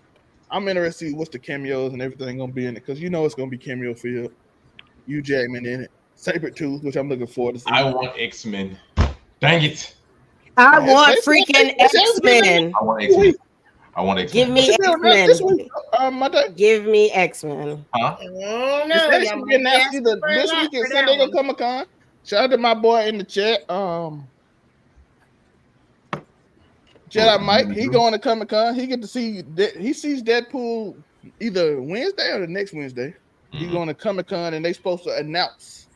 I'm interested to see what's the cameos and everything gonna be in it, because you know it's gonna be cameo filled. Hugh Jackman in it, Sabretooth, which I'm looking forward to see. I want X-Men. Dang it. I want freaking X-Men. I want X-Men. I want X-Men. Give me X-Men. Give me X-Men. Huh? No, This week at San Diego Comic-Con. Shout out to my boy in the chat. Jedi Mike, he going to Comic-Con. He get to see he sees Deadpool either Wednesday or the next Wednesday. He going to Comic-Con and they supposed to announce.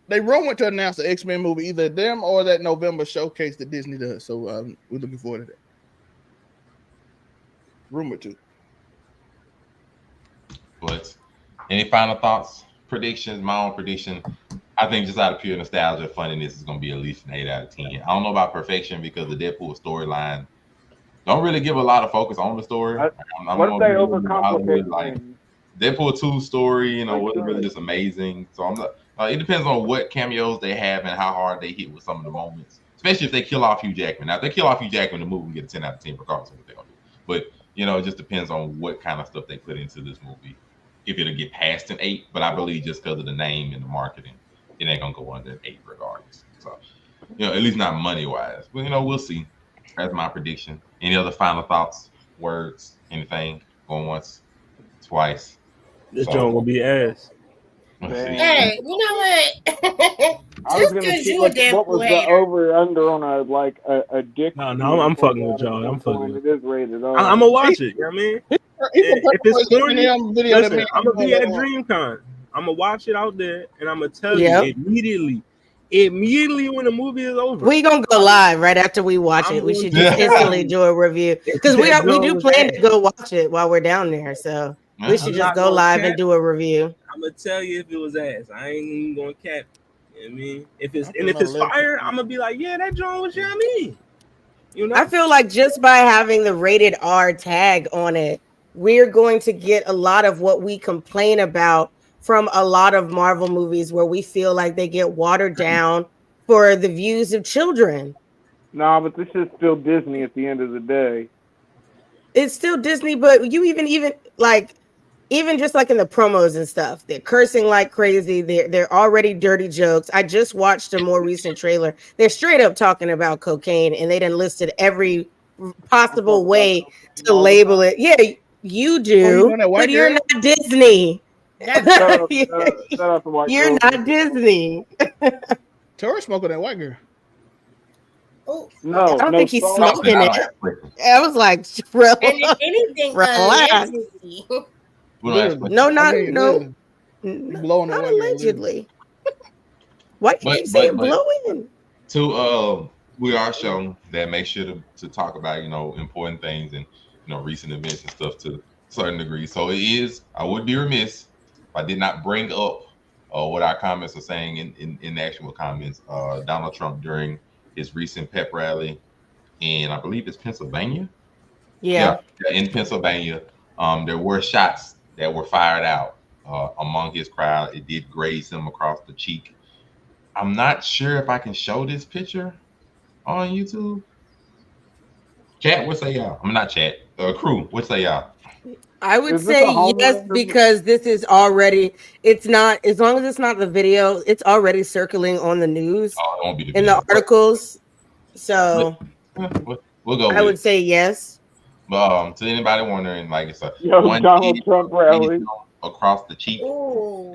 They rumored to announce the X-Men movie, either them or that November showcase that Disney does. So we're looking forward to that. Rumored to. But any final thoughts, predictions? My own prediction: I think just out of pure nostalgia, funniness is going to be at least an 8 out of 10. I don't know about perfection because the Deadpool storyline don't really give a lot of focus on the story. I'm What if they gonna be overcomplicate like things? Deadpool 2 story, Like wasn't really that. just amazing. So I'm not. It depends on what cameos they have and how hard they hit with some of the moments. Especially if they kill off Hugh Jackman. Now, if they kill off Hugh Jackman, the movie will get a 10 out of 10 regardless of what they're gonna do. But it just depends on what kind of stuff they put into this movie. If it'll get past an 8, but I believe just because of the name and the marketing, it ain't gonna go under an 8 regardless. So, at least not money wise. But we'll see. That's my prediction. Any other final thoughts, words, anything? Going once, twice. This joint will be ass. Hey, you know what? I was Just gonna because see you a what was Deadpool the hater. over under on a dick. No, I'm fucking with y'all. I'm fucking. It is rated R. I'm gonna watch it. You know what I mean? If it's corny, listen, I'm gonna be at DreamCon. I'm gonna watch it out there, and I'm gonna tell you immediately when the movie is over. We gonna go live right after we watch it. We should just instantly do a review because we do plan to go watch it while we're down there. So we should just go live and do a review. I'm gonna tell you if it was ass. I ain't even gonna cap. You know what I mean? If it's fire, I'm gonna be like, yeah, that joint was yummy. I feel like just by having the rated R tag on it, we're going to get a lot of what we complain about from a lot of Marvel movies where we feel like they get watered down for the views of children. No, but this is still Disney at the end of the day. It's still Disney, but you even just like in the promos and stuff, they're cursing like crazy. They're already dirty jokes. I just watched a more recent trailer. They're straight up talking about cocaine, and they done listed every possible way to label it. Yeah, you do, but you're not Disney. You're not Disney. Tori smoking that white girl. Oh, no, I don't think he's smoking it. I was like, anything relax. Not blowing allegedly. Why do you keep saying blowing? We are shown that make sure to talk about important things and recent events and stuff to a certain degree. So I would be remiss if I did not bring up what our comments are saying in the actual comments. Donald Trump during his recent pep rally in, I believe it's Pennsylvania. Yeah, in Pennsylvania, there were shots that were fired out among his crowd. It did graze him across the cheek. I'm not sure if I can show this picture on YouTube. Chat, what say y'all? I'm not chat. Crew, what say y'all? I would say yes, because this is already, it's not, as long as it's not the video, it's already circling on the news in the articles. So we'll go. I would say yes. To anybody wondering, like it's a Donald Trump rally across the cheek,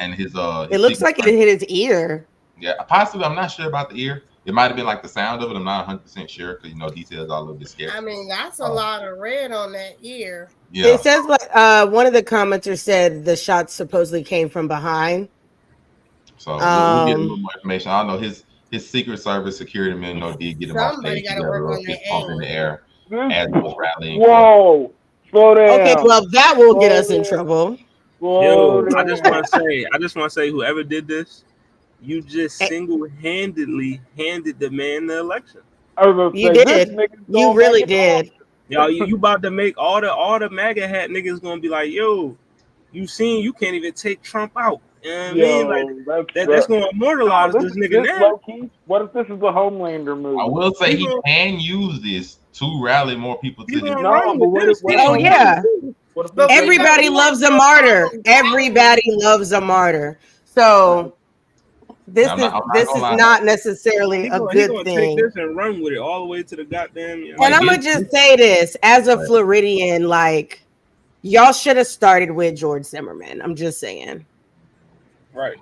and his it looks like it hit his ear. Yeah, possibly. I'm not sure about the ear. It might have been like the sound of it. I'm not 100% sure because details all a little bit scary. I mean, that's a lot of red on that ear. Yeah. It says like one of the commenters said the shots supposedly came from behind. So we'll get a little more information. I know his Secret Service security men did get him off stage. Got to work on his pump in the air as he was rallying. Whoa, slow down. Okay, well that will get us in trouble. Yo, I just want to say, whoever did this, you just single-handedly handed the man the election. You did. You really did. Yo, you about to make all the MAGA hat niggas gonna be like, yo, you can't even take Trump out. You know what I mean? Like, that's gonna immortalize this nigga now. What if this is the Homelander movie? I will say he can use this to rally more people to his. Oh yeah. Everybody loves a martyr. Everybody loves a martyr. So this is not necessarily a good thing. Take this and run with it all the way to the goddamn. And I'm gonna just say this as a Floridian, like y'all should have started with George Zimmerman. I'm just saying. Right.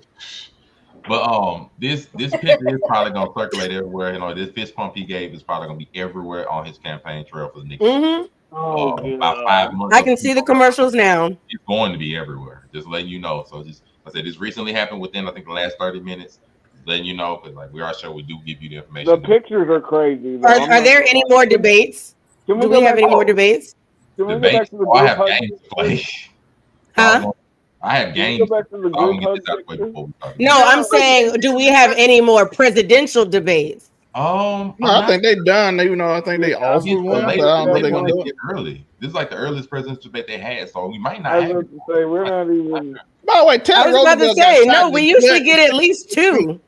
But this picture is probably gonna circulate everywhere. This fist pump he gave is probably gonna be everywhere on his campaign trail for the next year. About 5 months. I can see the commercials now. It's going to be everywhere. Just letting you know. So I said this recently happened within I think the last 30 minutes. Letting you know, because like we are sure we do give you the information. The pictures are crazy. Are there any more debates? Do we have any more debates? Debates? I have games to play. Huh? I have Can we games. go back to the So I'm group gonna hug get this out of the way picture? before we start. No, I'm saying, do we have any more presidential debates? No, I think they done. Even though I think they offered It's the one, but latest I don't know they if they're want gonna to do get it. early. This is like the earliest presidential debate they had, so we might not I have was it. about to say we're not even. By the way, Teddy I was about to Roosevelt got say, shot no, in we the usually gut. get at least two.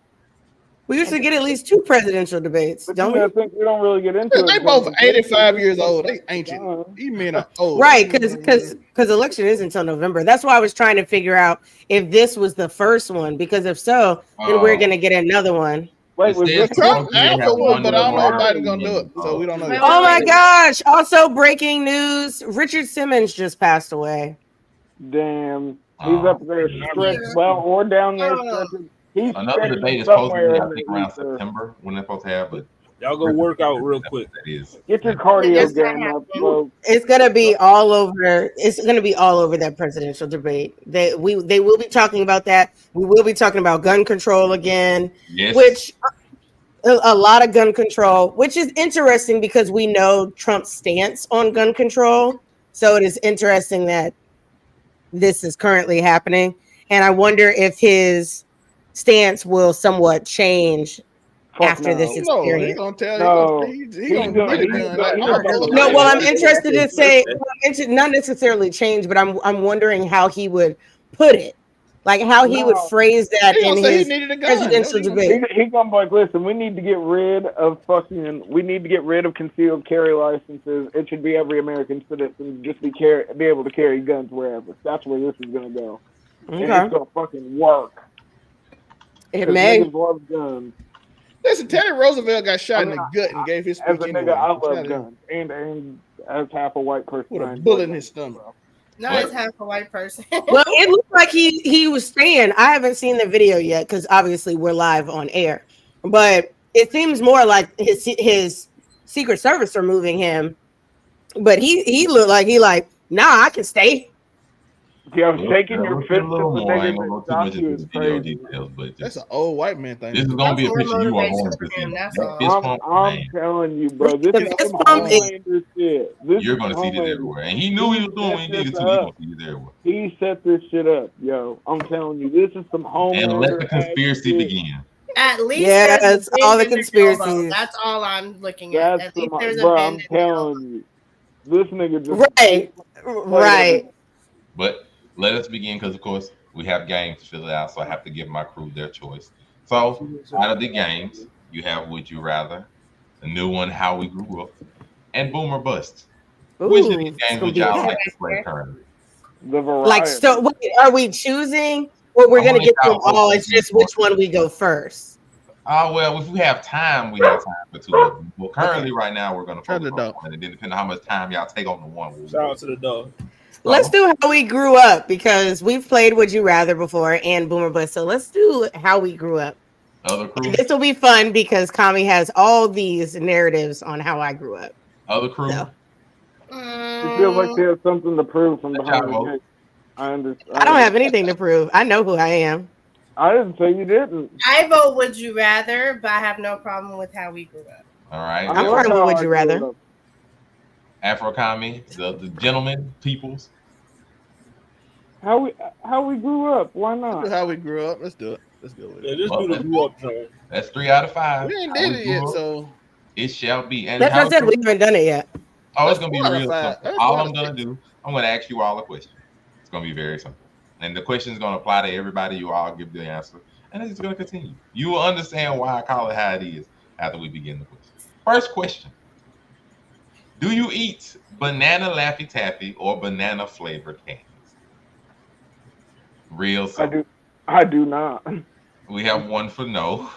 We usually get at least two presidential debates, But don't you we? gotta think we don't really get into it. They both 85 years old. They ancient. These men are old. Right, because election is until November. That's why I was trying to figure out if this was the first one, because if so, then we're gonna get another one. Wait, was this Trump asked for one, but I don't know if Right. Biden's gonna do it. So we don't know. Oh my gosh! Also, breaking news: Richard Simmons just passed away. Damn, he's up there stretched well or down there stretching. He's Another stretching debate is supposed to somewhere be, I in think, the around ether. September when they're supposed to have, but y'all go work out real quick. That is. Get your cardio That's not game up, happening. folks. It's gonna be all over. It's gonna be all over that presidential debate. They will be talking about that. We will be talking about gun control again, Yes. which a lot of gun control, which is interesting because we know Trump's stance on gun control. So it is interesting that this is currently happening, and I wonder if his stance will somewhat change after this No, he experience. gonna tell No. you. He gonna get it done. Like, No, well, I'm interested to say, not necessarily change, but I'm wondering how he would put it, like how he would phrase that He in gonna say he his needed a gun. presidential debate. He gonna be like, listen, we need to get rid of concealed carry licenses. It should be every American citizen just be able to carry guns wherever. That's where this is gonna go. And Okay. it's gonna fucking work. It 'Cause may. niggas love guns. Listen, Teddy Roosevelt got shot in the gut and gave his As speech a nigga, anyway. I Shot love him guns, and as half a white person, with I a enjoy bullet in guns. his stomach. No, it's half a white person. Well, it looked like he was saying. I haven't seen the video yet because obviously we're live on air, but it seems more like his Secret Service are moving him. But he looked like nah, I can stay. Yeah, shaking your fist at the more. I ain't nigga gonna go that too much shot you into is the video crazy. details, but That's an old white man thing. this is gonna be a That's picture more you are going motivation to for see. him, that's That all. fist pump, I'm man. telling you, bro. This The is fist some pump is- Homelander shit. This You're is gonna see this Homelander. everywhere, and he knew he was doing what he needed to. He's gonna see this everywhere. He set this shit up, yo. I'm telling you, this is some And let Homelander. the conspiracy begin. At least Yes, there's a all the bend in elbow. conspiracies. That's all I'm looking at. That's At least some, there's a bro. bend I'm in the elbow. telling you, this nigga just Right. But let us begin because, of course, we have games to fill it out, so I have to give my crew their choice. So, out of the games, you have Would You Rather, the new one, How We Grew Up, and Boom or Bust. Which of these games would y'all like to play currently? The variety. Like, so wait, are we choosing, or we're I'm gonna gonna get let them y'all all? vote. It's just which one we go first. Well, if we have time, we have time for two of them. Well, currently, right now, we're going to focus on one, and then depending on how much time y'all take on the one. Shout out to the dog. Let's do How We Grew Up because we've played Would You Rather before and Boomer Bust. So let's do How We Grew Up. Other crew. This will be fun because Kami has all these narratives on how I grew up. Other crew. So. She feels like she has something to prove from behind the gate. I understand. I don't have anything to prove. I know who I am. I didn't say you didn't. I vote Would You Rather, but I have no problem with How We Grew Up. All right. I'm fine with Would You Rather. Afro Kami, the gentleman, peoples. How we grew up? Why not? How we grew up. Let's do it. Let's go with it. Yeah, just do the grew up zone. That's 3 out of 5. We ain't did it yet, so it shall be. And that's what I said. We haven't done it yet. Oh, it's gonna be 4 out of real 5. simple. All I'm gonna do, I'm gonna ask you all a question. It's gonna be very simple, and the question is gonna apply to everybody. You all give the answer, and it's gonna continue. You will understand why I call it how it is after we begin the question. First question: do you eat banana Laffy Taffy or banana flavored candies? Real simple. I do not. We have one for no.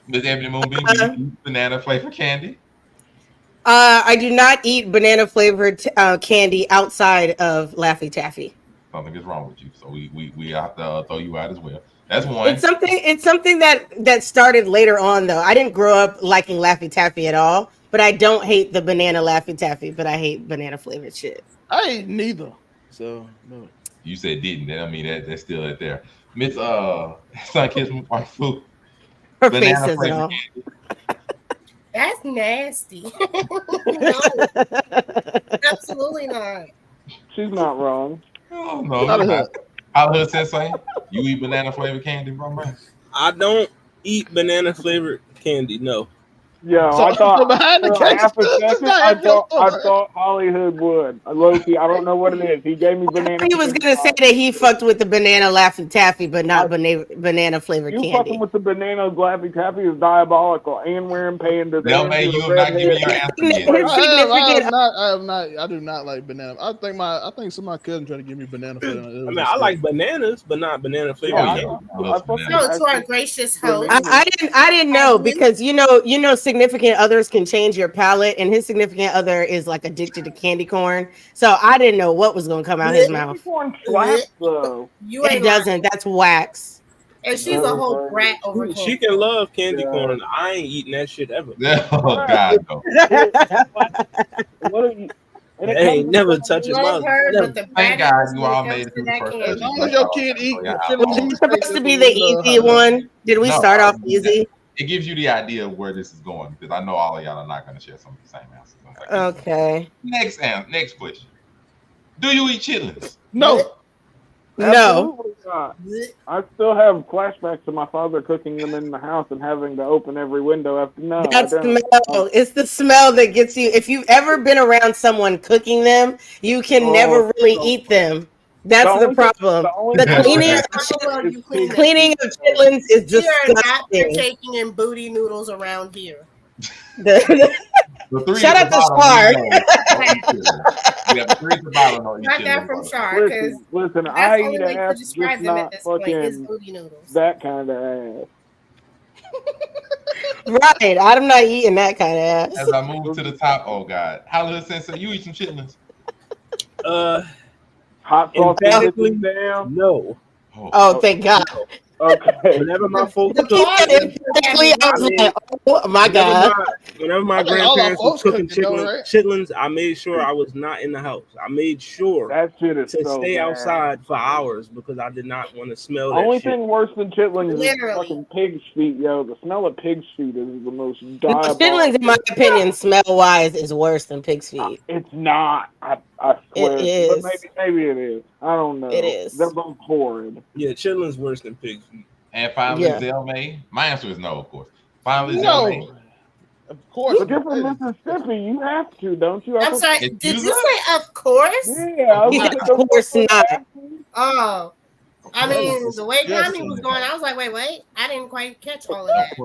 Miss Ebony Moonbeam, do you eat banana flavored candy? I do not eat banana flavored candy outside of Laffy Taffy. Something is wrong with you, so we have to throw you out as well. That's one. It's something that started later on though. I didn't grow up liking Laffy Taffy at all, but I don't hate the banana Laffy Taffy, but I hate banana flavored shit. I ain't neither. So no. You said didn't. I mean that's still right there. Miss Sun-Kissed Waifu. Her face says it all. That's nasty. No, absolutely not. She's not wrong. Oh no. Hollywood Sensei, you eat banana flavored candy, bro, man? I don't eat banana flavored candy. No. Yeah, So, I thought behind the for half a case, second, I thought Hollywood would. Loki, I don't know what it is. He gave me banana. He was gonna say that he fucked with the banana Laffy Taffy, but not banana flavored You candy. fucking with the banana Laffy Taffy is diabolical. And wearing pandas. They'll make you have not given your answer yet. I do not like banana. I think some of my cousins try to give me banana flavor. I mean, I like bananas, but not banana flavored candy. No, to our gracious host. I didn't know because you know significant others can change your palate, and his significant other is like addicted to candy corn. So I didn't know what was gonna come out his mouth. Candy corn slaps though. It doesn't. That's wax. And she's a whole brat over She can love candy corn. I ain't eating that shit ever. Oh God, no. What are you? Hey, never touch it. Thank God you all made it to the first. As long as your kid eat, Was it supposed to be the easy one? Did we start off easy? It gives you the idea of where this is going because I know all of y'all are not going to share some of the same answers. Okay. Next question. Do you eat chitlins? No. No. I still have flashbacks to my father cooking them in the house and having to open every window after. No, That smell. It's the smell that gets you. If you've ever been around someone cooking them, you can never really eat them. That's the problem. The cleaning of chitlins is We are not disgusting. partaking in booty noodles around here. Shout out to Shark. Got that from Shark. Listen, That's I the only eat way to ass, describe just him at not this point is fucking booty noodles. that kind of ass. Right. I'm not eating that kind of ass. As I move to the top, oh God. Hollywood Sensei, you eat some chitlins? Hot sauce emphatically down? No. Oh, thank God. Okay. Whenever my folks oh my God. Whenever my grandparents were cooking chitlins, I made sure I was not in the house. I made sure that shit is to so stay bad. outside for hours because I did not want to smell that Only shit. thing worse than chitlins is fucking pig's feet, yo. The smell of pig's feet is the most diabolical. Chitlins, in my opinion, smell-wise, is worse than pig's feet. It's not. I swear. It is. But maybe it is. I don't know. It is. They're both horrid. Yeah, chitlins worse than pig's feet. And finally, Yeah. Zelmay. My answer is no, of course. Finally, No. Zelmay. Of course. But you're from Mississippi. You have to, don't you? I'm sorry. Did you say of course? Yeah. Of course not. Oh. I mean, the way Tommy was going, I was like, wait. I didn't quite catch all of that.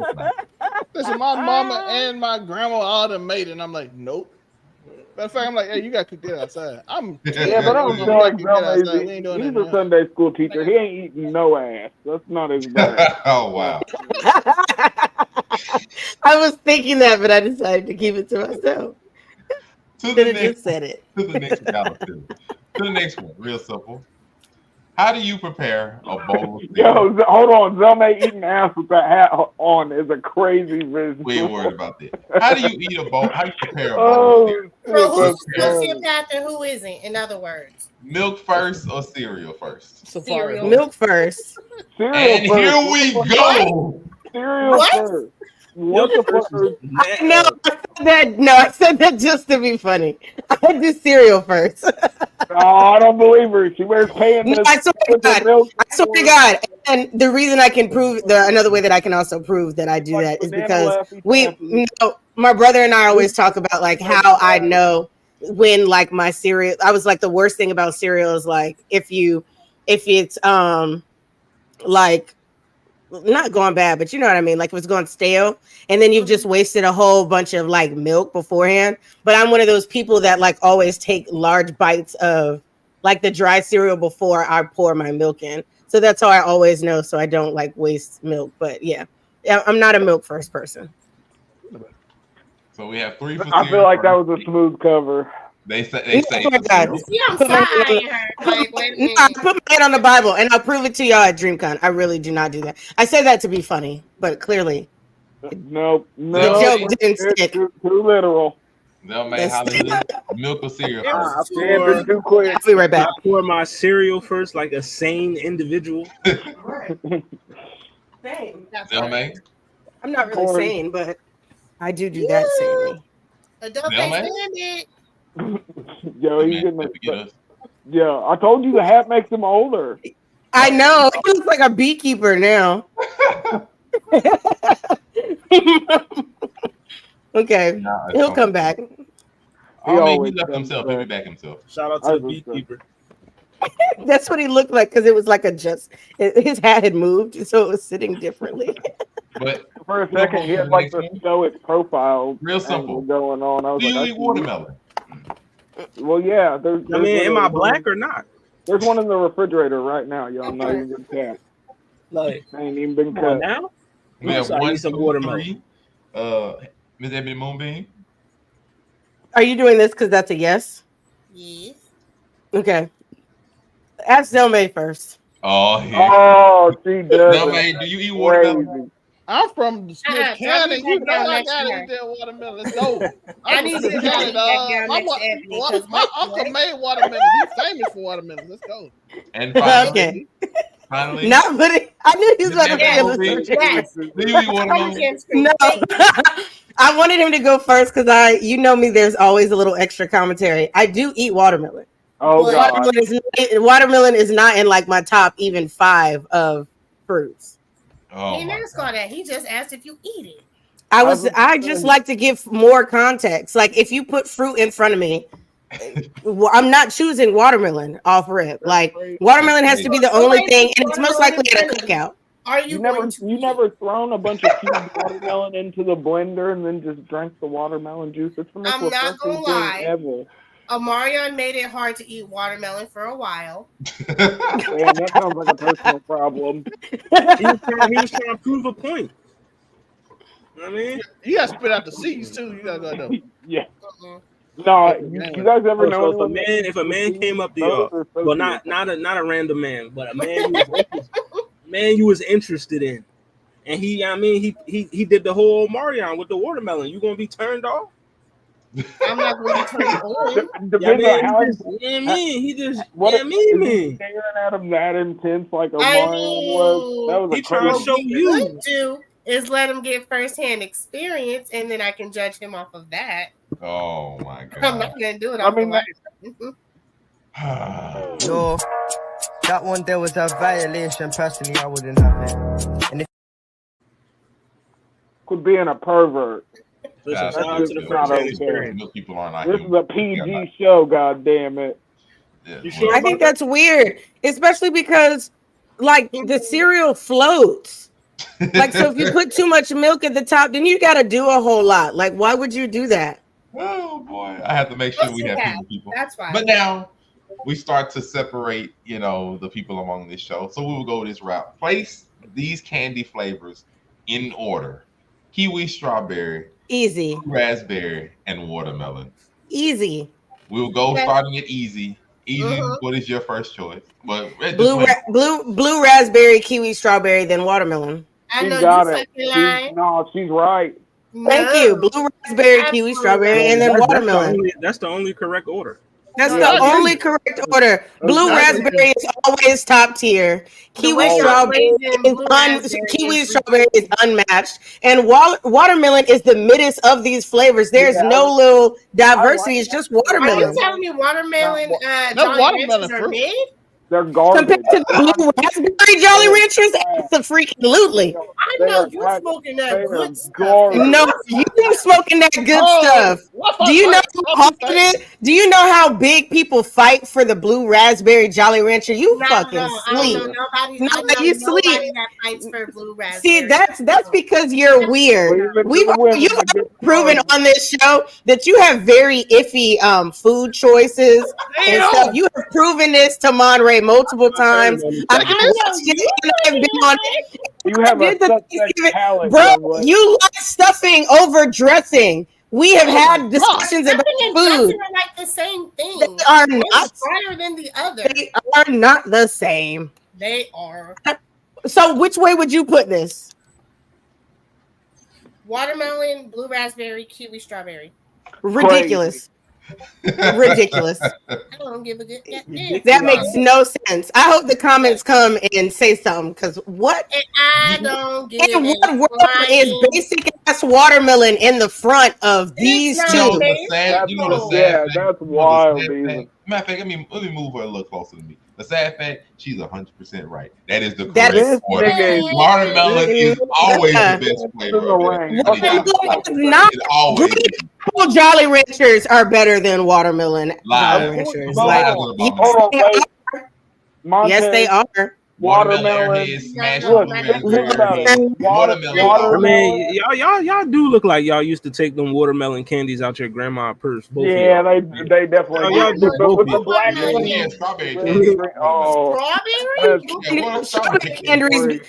Listen, my mama and my grandma all done made it, and I'm like, nope. Matter of fact, I'm like, hey, you got to cook that outside. Yeah, but I don't feel like Zelmay. He's a Sunday school teacher. He ain't eating no ass. That's not his bad. Oh wow. I was thinking that, but I decided to keep it to myself. To the next, said it. To the next one, to the next one, real simple. How do you prepare a bowl of Yo, hold on. Zelmay eating ass with that hat on is a crazy visual. We ain't worried about that. How do you eat a bowl? How do you prepare a bowl of cereal? So who's sociopath and who isn't, in other words? Milk first or cereal first? Cereal. Milk first. And here we go. Cereal first. What the fuck? No, I said that just to be funny. I do cereal first. Oh, I don't believe her. She wears pants. No, I swear to God. And the reason I can prove another way that I can also prove that I do that is because my brother and I always talk about like how I know when like my cereal. I was like the worst thing about cereal is like if it's like not going bad, but you know what I mean? Like if it's going stale and then you've just wasted a whole bunch of like milk beforehand. But I'm one of those people that like always take large bites of like the dry cereal before I pour my milk in. So that's how I always know. So I don't like waste milk. But yeah, I'm not a milk first person. So we have 3 for I feel like that was a smooth cover. They say. See, I'm sorry. I put my hand on the Bible, and I'll prove it to y'all at DreamCon. I really do not do that. I say that to be funny, but clearly, no, the joke didn't stick. Too literal. They'll make hallelujah milk or cereal. I'll be right back. I pour my cereal first, like a sane individual. Same. They'll make. I'm not really sane, but I do that sanely. Adult can't stand it. Yo, he's getting yeah, I told you the hat makes him older. I know. He looks like a beekeeper now. Okay, Nah, it's he'll something. come back. I mean, he always left comes himself. back. He'll be back himself. Shout out to the beekeeper. That's what he looked like because it was like his hat had moved, so it was sitting differently. But For a we'll second, go he to had the like next the one. stoic profile Real angle simple. going on. I was Do like, you I eat see watermelon? Well, yeah. There's I mean, am I literally black or not? There's one in the refrigerator right now. Y'all not Okay. even been cut. Like, Ain't even been come on cut. now. We have So I need 1, some 2, watermelon. 3. Miss Ebony Moonbeam. Are you doing this because that's a yes? Yes. Okay. Ask Zelmay first. Oh, yeah. Oh, she does. Zelmay, do you eat watermelon? Crazy. I'm from Smith County. me You back know down I next gotta to her. eat that watermelon. Let's go. I I'm need from to Smith get County, back dog. down My, next to Ebony, my, 'cause my my uncle boy- made watermelon. He's famous for watermelon. Let's go. And finally, Okay. finally, Not but I knew he was Miss about to Ebony say Moonbeam, this. Yes. do you eat Come watermelon? again, scream. No. I wanted him to go first because you know me, there's always a little extra commentary. I do eat watermelon. Oh But- God. Watermelon is not in like my top even 5 of fruits. Oh, He my didn't ask all that. He just asked if you eat it. I just like to give more context. Like if you put fruit in front of me, I'm not choosing watermelon off rip. Like watermelon has to be the only thing, and it's most likely at a cookout. Are you going to You never thrown a bunch of cubed watermelon into the blender and then just drank the watermelon juice? It's the most I'm not gonna refreshing lie. thing ever. Amarion made it hard to eat watermelon for a while. Damn, that sounds like a personal problem. He was trying to prove a point. You know what I mean? You gotta spit out the seeds too. You gotta go though. Yeah. No, you guys ever know? So if a man came up to you, well, not a random man, but a man you was interested in, and he did the whole Marion with the watermelon. You gonna be turned off? I'm not going to turn on. Depends on how. He just staring at him that intense like a Marion was. That was he a crazy. show you do is let him get firsthand experience, and then I can judge him off of that. Oh my God! I'm not gonna do it. I mean, No, that one there was a violation. Personally, I wouldn't have it. And if Could being a pervert. Listen, That's shout out to the just not first-hand okay. experience. Those people are not This is human. a PG show, god damn it. I think that's weird, especially because like the cereal floats. Like so if you put too much milk at the top, then you got to do a whole lot. Like why would you do that? Oh boy, I have to make sure we have people. That's why. But now we start to separate, the people among this show. So we will go this route. Place these candy flavors in order: kiwi, strawberry, easy, raspberry, and watermelon. Easy. We'll go Okay. starting it easy. Easy. What is your first choice? But Blue raspberry, kiwi, strawberry, then watermelon. I know got you it. fucking lying. No, she's right. Thank you. Blue raspberry, kiwi, strawberry, and then watermelon. That's the only correct order. That's the only correct order. Blue raspberry is always top tier. Kiwi strawberry is unmatched, and watermelon is the middest of these flavors. There's no little diversity. It's just Are you watermelon. telling me watermelon? No Jolly watermelon Ranchers are fruit. mid? They're garbage. Compared to the blue raspberry Jolly Ranchers, absolutely. I know you smoking that good stuff. No, you smoking that good stuff. Do you know how hard it is? Do you know how big people fight for the blue raspberry Jolly Rancher? You fucking sleep. You sleep. That fights for blue raspberry. See, that's because you're weird. You've proven on this show that you have very iffy food choices and stuff. You have proven this to Monterey multiple times. I've been on. You have a suspect palate, bro. young lady. You like stuffing over dressing. We have had discussions about food. Are like the same thing. They are One not. is brighter than the other. They are not the same. They are. So, which way would you put this? Watermelon, blue raspberry, kiwi, strawberry. Ridiculous. Ridiculous. I don't give a good. That makes no sense. I hope the comments come and say something because what? I don't give In what world is basic ass watermelon in the front of these two? You know the sad That's wild, thing? even. Matter of fact, let me move her a little closer to me. The sad fact, she's 100% right. That is the That correct is order. Watermelon is always the best flavor. Watermelon is not. It always Green is. apple Jolly Ranchers are better than watermelon Jolly Lies. Ranchers. Lies Like, about yes, me. they are. Yes, they are. Watermelon airhead smashing Look, blueberries think about it. airhead. Watermelon. I mean, y'all do look like y'all used to take them watermelon candies out your grandma's purse. Both of Yeah, y'all. they definitely Y'all do but with both the black Yeah, one. yeah, strawberry candy. Oh, Strawberry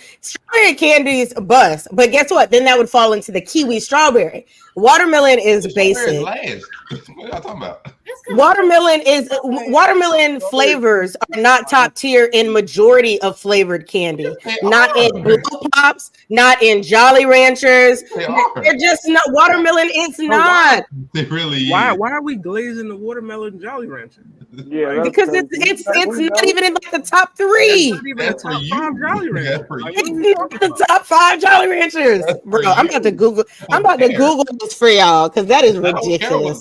candies bust, but guess what? Then that would fall into the kiwi strawberry. Watermelon is basic. Last. What y'all talking about? Watermelon flavors are not top tier in majority of flavored candy. Not in Blow Pops, not in Jolly Ranchers. They're just not. Watermelon is not. It really Why is. are we glazing the watermelon Jolly Rancher? Yeah, Because it's not even in like the top three. That's for you. Jolly Rancher. It's not the top 5 Jolly Ranchers, bro. I'm about to Google this for y'all because that is ridiculous.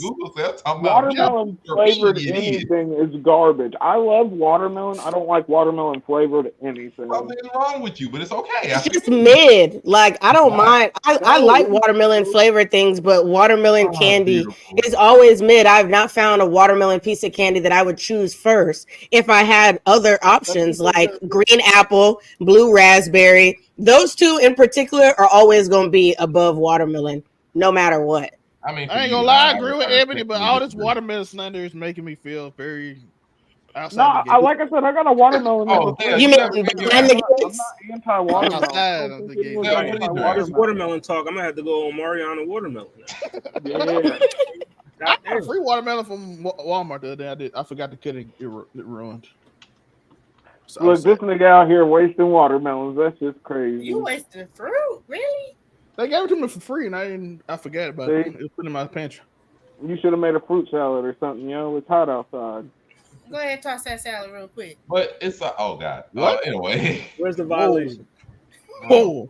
Watermelon flavored anything is garbage. I love watermelon. I don't like watermelon flavored anything. Something wrong with you, but it's okay. It's just mid. Like I don't mind. I like watermelon flavored things, but watermelon candy is always mid. I've not found a watermelon piece of candy that I would choose first if I had other options like green apple, blue raspberry. Those two in particular are always going to be above watermelon, no matter what. I ain't gonna lie, I agree with Ebony, but all this watermelon slander is making me feel very outside. No, like I said, I got a watermelon. You mean I'm not anti-watermelon. Watermelon talk. I'm gonna have to go on Mariana watermelon. Yeah. I got a free watermelon from Walmart the other day. I forgot to get it ruined. So Look, this nigga out here wasting watermelons. That's just crazy. You wasting fruit, really? They gave it to me for free, and I forgot about it. It was put in my pantry. You should have made a fruit salad or something, yo. It's hot outside. Go ahead and toss that salad real quick. But it's oh god. Anyway, where's the violation? Oh.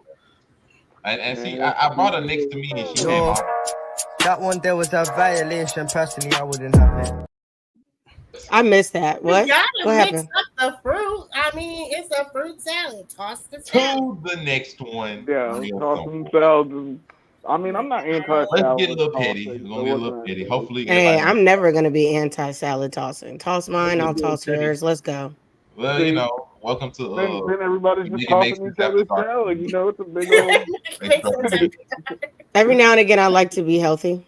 And see, I brought her next to me, and she came out. That one there was a violation. Personally, I wouldn't have it. I missed that. What? You gotta What mix happened? up the fruit. I mean, it's a fruit salad. Toss the salad. To the next one. Yeah, toss some salads. I mean, I'm not anti-salad. Let's get a little petty. We're gonna get a little petty. Hopefully, Hey, I'm never gonna be anti-salad tossing. Toss mine, I'll toss yours. Let's go. Well, you know, welcome to. Then everybody's just tossing each other's salad. You know, it's a big old. Every now and again, I like to be healthy.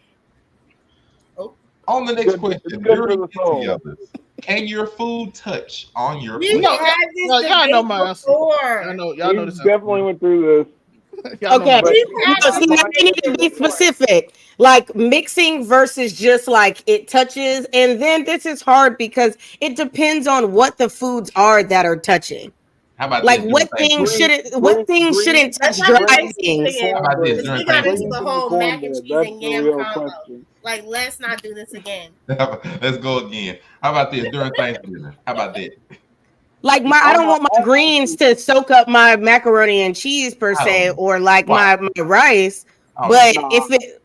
On the next question, during get-togethers, can your food touch on your We food? Y'all know my answer. Y'all know this. Definitely went through this. Okay, see, now you need to be specific, like mixing versus just like it touches, and then this is hard because it depends on what the foods are that are touching. How about like this? what things shouldn't touch dry things? How about this? During We got into Thanksgiving? the whole mac and cheese and yam combo. Like, let's not do this again. Let's go again. How about this? During Thanksgiving? How about that? Like I don't want my greens to soak up my macaroni and cheese per se, or like my rice. But if it,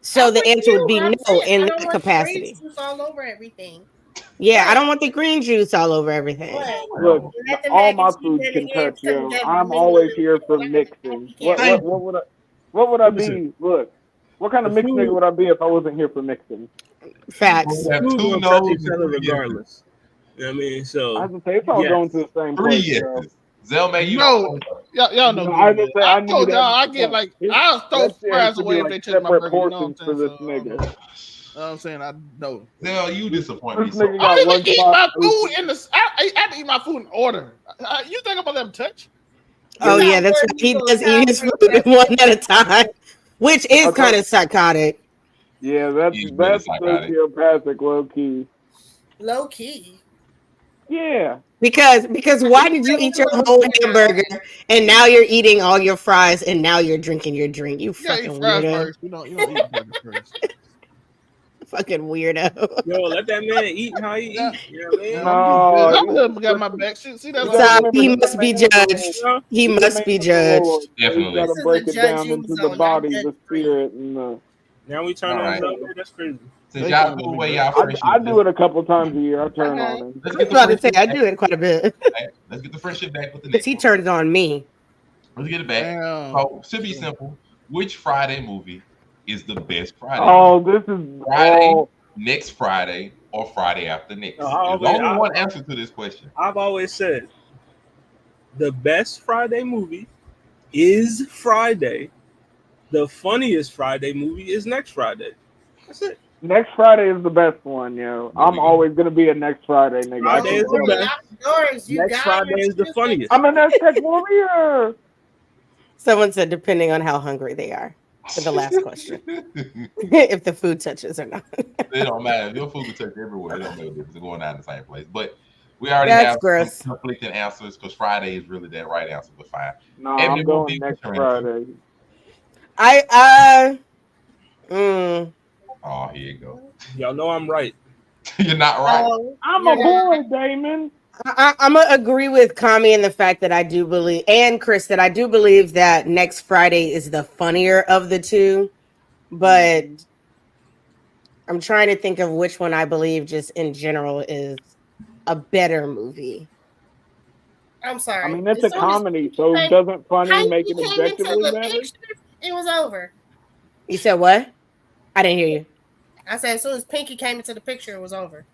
so the answer would be no in that capacity. Juice all over everything. Yeah, I don't want the green juice all over everything. Look, all my foods can touch, yo. I'm always here for mixing. What would I be? Look, what kind of mixed nigga would I be if I wasn't here for mixing? Facts. Two knows each other regardless. You know what I mean? So I was gonna say it's all going to the same place. Zelma, you know, y'all know. I told y'all I get like I'll throw fries away if they touch my burger. You know what I'm saying? For this nigga. You know what I'm saying? I know. Zell, you disappoint me. This nigga I don't even eat my spot. food in the. I have to eat my food in order. You think I'm gonna let them touch? Oh yeah, that's what he does. Eat his food one at a time, which is kind of psychotic. Yeah, that's sociopathic, low key. Low key. Yeah. Because why did you eat your whole hamburger and now you're eating all your fries and now you're drinking your drink? You fucking weirdo. First. You don't eat burgers first. Fucking weirdo. Yo, let that man eat how he eat. You know what I mean? No, I'm got my back. See that? He must be judged. He must be judged. Definitely. You gotta break it down into the body, the spirit, and the Now we turn on Zelda. That's crazy. Since y'all do away y'all friendship, I do it a couple times a year. I turn on it. I was about to say I do it quite a bit. Let's get the friendship back with the Because next he one. turns on me. Let's get it back. So, to be simple, which Friday movie is the best Friday? Oh, this is Friday, next Friday, or Friday after next? There's only one answer to this question. I've always said the best Friday movie is Friday. The funniest Friday movie is next Friday. That's it. Next Friday is the best one, yo. I'm always gonna be a next Friday nigga. Friday is the best. Next Friday is the funniest. I'm an Aztec warrior. Someone said depending on how hungry they are for the last question. If the food touches or not. It don't matter. Your food can touch everywhere. It don't make a difference. It's going down in the same place. But we already That's have some conflicting answers because Friday is really that right answer. But fine. No, I'm going next Friday. Oh, here you go. Y'all know I'm right. You're not right. I'm a boy, Damon. I'm gonna agree with Kami in the fact that I do believe, and Chris, that I do believe that next Friday is the funnier of the two. But I'm trying to think of which one I believe, just in general, is a better movie. I'm sorry. I mean, it's a comedy, so doesn't funny make it objectively better? It was over. You said what? I didn't hear you. I said as soon as Pinky came into the picture, it was over.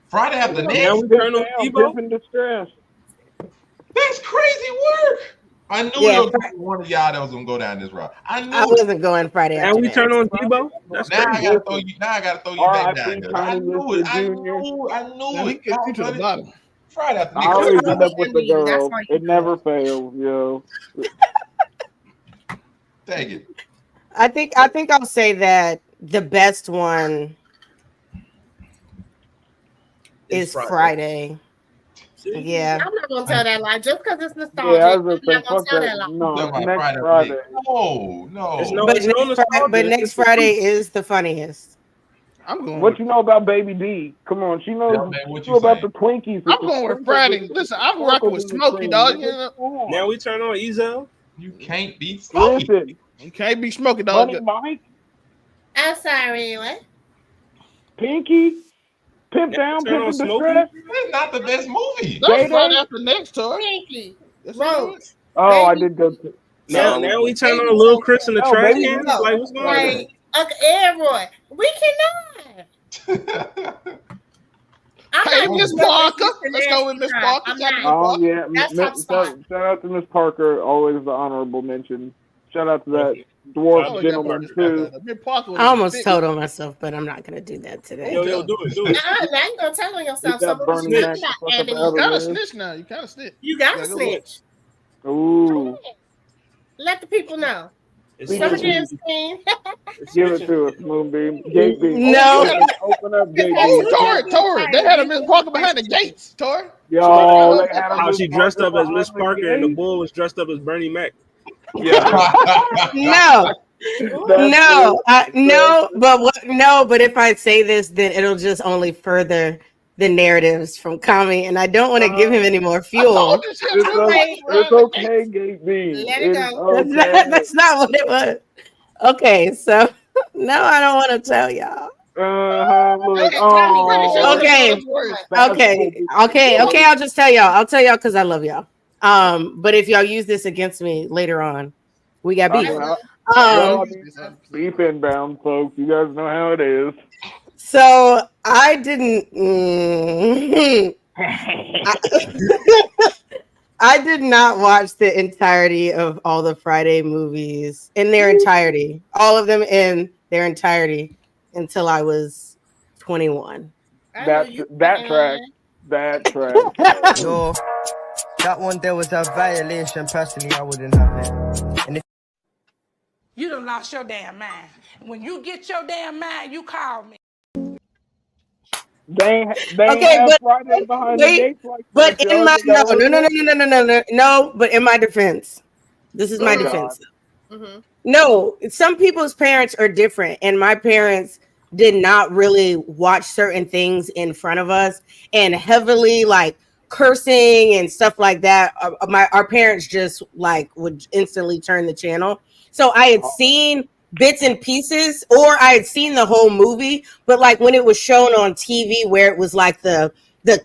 Friday after next. Now we turn on Debo. In distress. That's crazy work. I knew there was one of y'all that was gonna go down this route. I wasn't going Friday. Now we turn on Debo. That's now crazy. I gotta throw you back down there. I knew it. I knew it. Get you to the bottom. Friday after I next. always end up with the girl. It never fails, yo. Take it. I think I'll say that the best one is Friday. Yeah. I'm not gonna tell that lie just because it's nostalgic. Yeah, I I'm was not gonna gonna say, tell that lie. no, next Friday. No. But next Friday is the funniest. I'm going. What you know about Baby D? Come on, she knows what you about the Twinkies. I'm going with Friday. Listen, I'm rocking with Smokey, dog. You know? Now we turn on Ezel. You can't beat Smokey. Listen, you can't be Smokey, dog. Money Mike, I'm sorry, what? Pinky, Pimp Down, Pimp in Distress. That's not the best movie. That's right after next tour. Pinky, Rose. Oh, I did go. Now we turn on Lil Chris in the trash can. Like what's going on? Okay, Aaron, we cannot. Hey, Miss Parker. Let's go with Miss Parker. Oh yeah, shout out to Miss Parker. Always the honorable mention. Shout out to that dwarf gentleman too. I almost told on myself, but I'm not gonna do that today. Yo, do it. Now you gonna tell on yourself. You gotta snitch now. You gotta snitch. You gotta snitch. Ooh. Let the people know. Give it to us, Moonbeam. Gate beam. No. Open up, Gate Oh, Tori. They had a Miss Parker behind the gates, Tori. Yo, how she dressed up as Miss Parker and the bull was dressed up as Bernie Mac. Yeah. No. But if I say this, then it'll just only further the narratives from Kami, and I don't want to give him any more fuel. It's okay, Gate B. Let it go. That's not what it was. Okay, so no, I don't want to tell y'all. Okay. I'll just tell y'all. I'll tell y'all because I love y'all. But if y'all use this against me later on, we got beef. Beef inbound, folks. You guys know how it is. So I didn't. I did not watch the entirety of all the Friday movies in their entirety, all of them in their entirety, until I was 21. That track. Yo, that one there was a violation. Personally, I wouldn't have it. And you done lost your damn mind. When you get your damn mind, you call me. They have Friday behind the gates like but that, in my no. But in my defense, this is my defense. Mm-hmm. No, some people's parents are different, and my parents did not really watch certain things in front of us, and heavily like cursing and stuff like that. Our parents just like would instantly turn the channel. So I had seen bits and pieces, or I had seen the whole movie, but like when it was shown on TV, where it was like the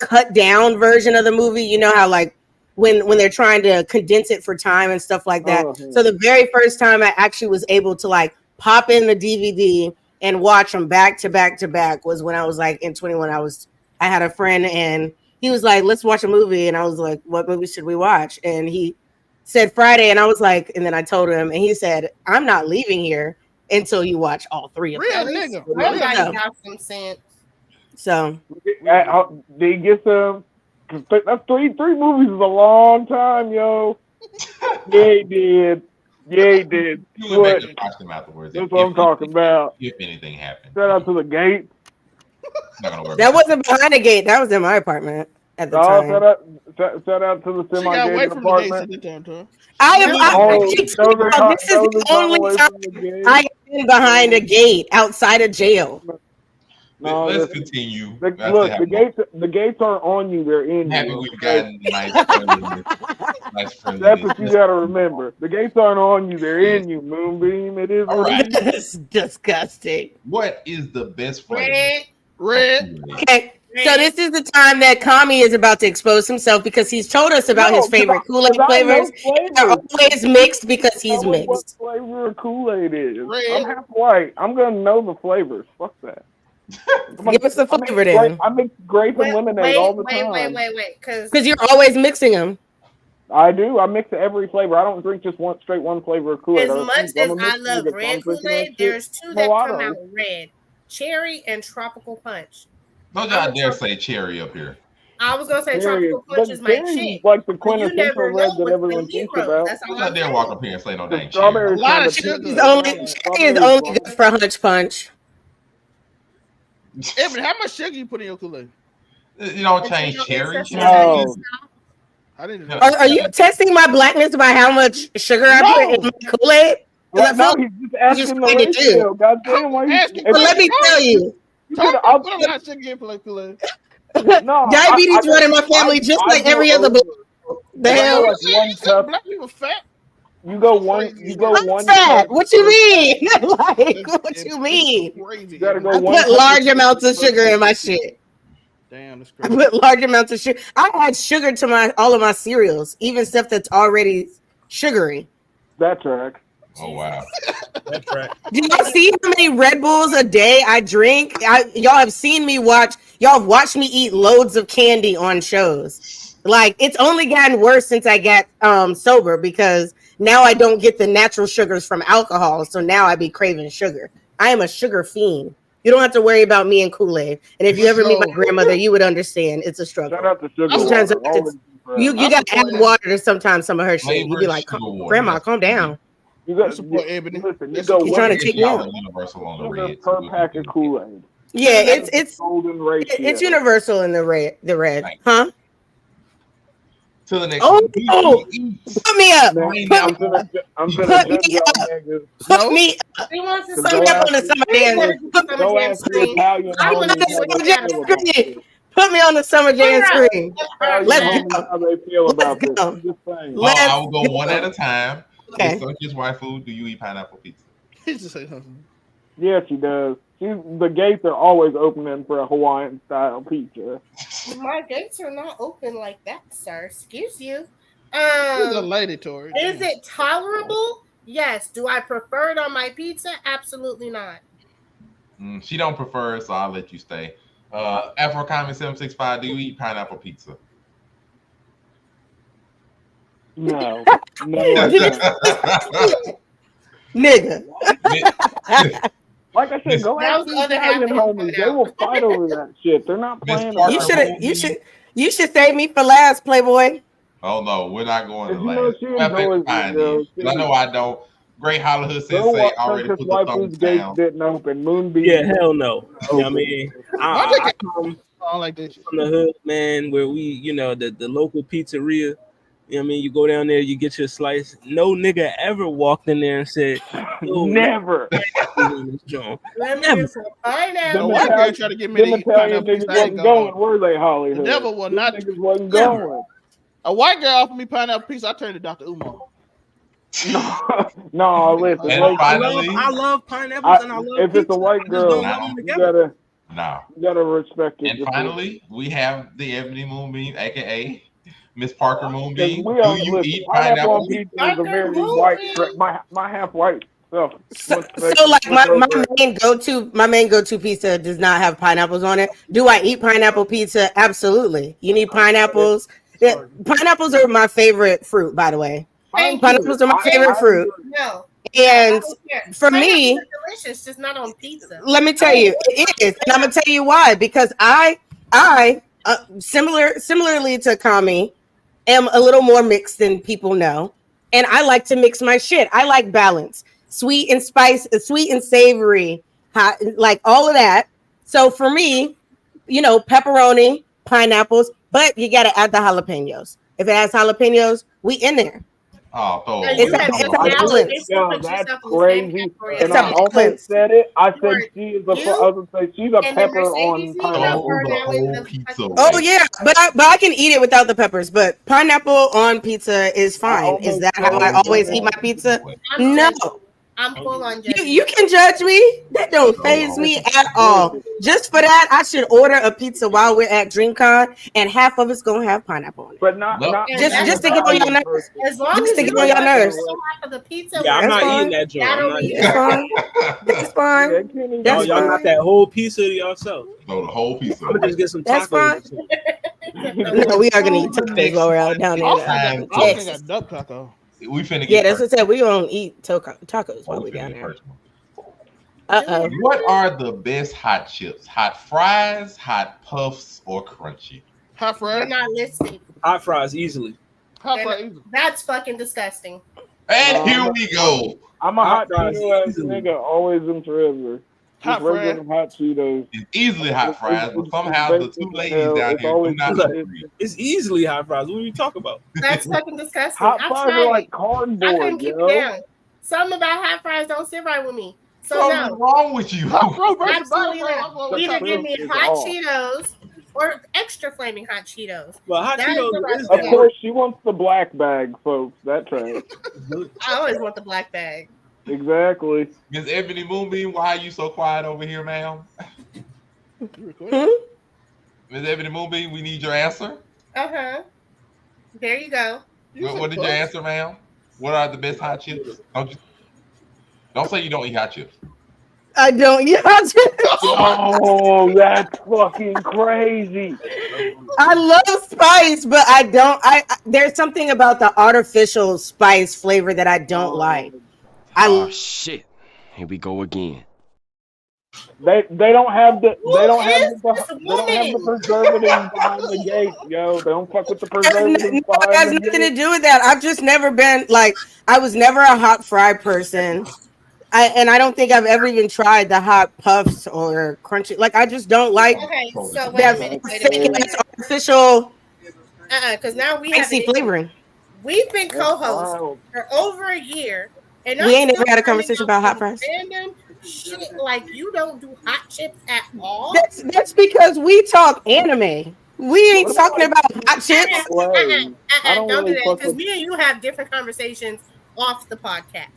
cut down version of the movie, you know how like when they're trying to condense it for time and stuff like that. So the very first time I actually was able to like pop in the DVD and watch them back to back to back was when I was like in 21. I had a friend and he was like, let's watch a movie. And I was like, what movie should we watch? And he said Friday. And I was like, and then I told him, and he said, I'm not leaving here until you watch all three of them. Real nigga. Everybody got some sense. So did he get some? That's three movies is a long time, yo. Yeah, he did. Yeah, he did. You would make us watch them afterwards. That's what I'm talking about. If anything happened. Shout out to the gate. that wasn't behind the gate. That was in my apartment at the time. Shout out to the semi-gated apartment. This is the only time I've been behind a gate outside of jail. No, let's continue. Look, the gates aren't on you; they're in you. We've gotten nice friendliness. That's what you gotta remember. The gates aren't on you; they're in you. Moonbeam, it is. All right. That's disgusting. What is the best flavor? Red. Okay. So this is the time that Kami is about to expose himself because he's told us about his favorite Kool-Aid flavors. They're always mixed because he's mixed. What flavor of Kool-Aid is? I'm half white. I'm gonna know the flavors. Fuck that. Give us the flavor then. I mix grape and lemonade all the time. Wait. Because you're always mixing them. I do. I mix every flavor. I don't drink just one flavor of Kool-Aid. As much as I love red Kool-Aid, there's two that come out red: cherry and tropical punch. Don't y'all dare say cherry up here. I was gonna say tropical punch is my shit. Like the quintessential red that everyone thinks about. Don't y'all dare walk up here and say no dang cherry. A lot of cherry is only good for Hunch Punch. Evan, how much sugar you put in your Kool-Aid? You don't change cherry. No. Are you testing my blackness by how much sugar I put in my Kool-Aid? No, he's just asking the ratio. Goddamn, why you? But let me tell you. No, diabetes run in my family just like every other book. The hell? Black people fat. You go one. Fat. What you mean? Like, what you mean? You gotta go I put large amounts of sugar in my shit. Damn, that's I crazy. put large amounts of sugar. I add sugar to all of my cereals, even stuff that's already sugary. That's right. Oh wow. That's right. Do y'all see how many Red Bulls a day I drink? Y'all have seen me watch. Y'all have watched me eat loads of candy on shows. Like it's only gotten worse since I got sober because now I don't get the natural sugars from alcohol. So now I be craving sugar. I am a sugar fiend. You don't have to worry about me and Kool-Aid. And if you ever meet my grandmother, you would understand it's a struggle. Shout out to sugar. Sometimes you got to add water to sometimes some of her shit. You be like, Grandma, calm down. You got support Ebony. Listen, you go You're trying to take me out. Universal on the red. Per pack of Kool-Aid. Yeah, it's golden ratio. It's universal in the red, Right. huh? To the next. Oh, put me up. I'm Put me up. He wants to Put me up on the summer jam. Go ask the Italian homie. Put me on the summer jam screen. Let's go. How they feel about this. go. Just saying. I will go one at a time. Okay. So his wife food. Do you eat pineapple pizza? He just say something. Yes, she does. The gates are always opening for a Hawaiian style pizza. My gates are not open like that, sir. Excuse you. She's a lady, Tori. Is it tolerable? Yes. Do I prefer it on my pizza? Absolutely not. She don't prefer it, so I'll let you stay. Afro Comment 765. Do you eat pineapple pizza? No. Nigga. Like I said, go ask the Italian homies. They will fight over that shit. They're not playing. You should save me for last, Playboy. Oh no, we're not going to last. I know I don't. Great Hollywood says say already put the thumbs down. Didn't open. Moonbeam. Yeah, hell no. You know what I mean, I come like this from the hood, man, where we, the local pizzeria. You know what I mean? You go down there, you get your slice. No nigga ever walked in there and said, never. Let me get some pineapple. White girl try to get me to eat pineapple pizza. Wasn't going, were they, Hollywood? The devil was not. Niggas wasn't going. A white girl offered me pineapple pizza. I turned to Dr. Umar. No, listen. And Like, finally, I love pineapples and I love if it's a white I just girl, don't love them together. you gotta respect it. And finally, we have the Ebony Moonbeam, aka Miss Parker Moonbeam. We Do you eat pineapple on pineapple? pizza is a very white. My half white stuff. So like my main go-to pizza does not have pineapples on it. Do I eat pineapple pizza? Absolutely. You need pineapples. Yeah, pineapples are my favorite fruit, by the way. Pineapples are my favorite fruit. No. And for Pineapples me, are delicious, just not on pizza. let me tell you, it is, and I'm gonna tell you why. Because I similarly to Kami, am a little more mixed than people know, and I like to mix my shit. I like balance, sweet and sweet and savory, hot, like all of that. So for me, pepperoni, pineapples, but you got to add the jalapenos. If it has jalapenos, we in there. Oh, It's that's crazy. And I almost said it. I said she's a pepper on pineapple. Oh yeah, but I can eat it without the peppers. But pineapple on pizza is fine. Is that how I always eat my pizza? No. I'm full on judging. You can judge me. That don't faze me at all. Just for that, I should order a pizza while we're at DreamCon, and half of it's gonna have pineapple on it. But not just to get on your nerves. As long just as to you get on your nerves. half of the pizza, Yeah, I'm not eating that joint. That's fine. Y'all got that whole pizza to yourself. No, the whole pizza. I'm gonna just get some That's tacos. No, we are gonna eat tacos while we're out down there. I think a duck taco. We finna get that's what I said. We gonna eat tacos while we're down there. What are the best hot chips? Hot fries, hot puffs, or crunchy? Hot fries. They're not listening. Hot fries easily. Hot fries. That's fucking disgusting. And here we go. I'm a hot Cheeto ass nigga, always and forever. Hot fries. Hot Cheetos. It's easily hot fries, but somehow the two ladies down here do not agree. It's easily hot fries. What are you talking about? That's fucking disgusting. Hot fries are like cardboard, I couldn't keep it down. Something about hot fries don't sit right with me. So What's wrong with you? Absolutely not. Either give me hot Cheetos or extra flaming hot Cheetos. Well, hot Cheetos. Of course, she wants the black bag, folks. That trash. I always want the black bag. Exactly. Miss Ebony Moonbeam, why are you so quiet over here, ma'am? Miss Ebony Moonbeam, we need your answer. There you go. What did you answer, ma'am? What are the best hot chips? Don't say you don't eat hot chips. I don't eat hot chips. Oh, that's fucking crazy. I love spice, but I don't. There's something about the artificial spice flavor that I don't like. Oh shit! Here we go again. They don't have the preservatives behind the gate, yo. They don't fuck with the preservatives. It has nothing to do with that. I've just never been I was never a hot fry person. I don't think I've ever even tried the hot puffs or crunchy. I just don't like so that artificial. Because now we have flavoring. We've been co-hosts for over a year, and we ain't ever had a conversation about hot fries. Random shit, like you don't do hot chips at all. That's because we talk anime. We ain't talking about hot chips. Don't do that because me and you have different conversations off the podcast.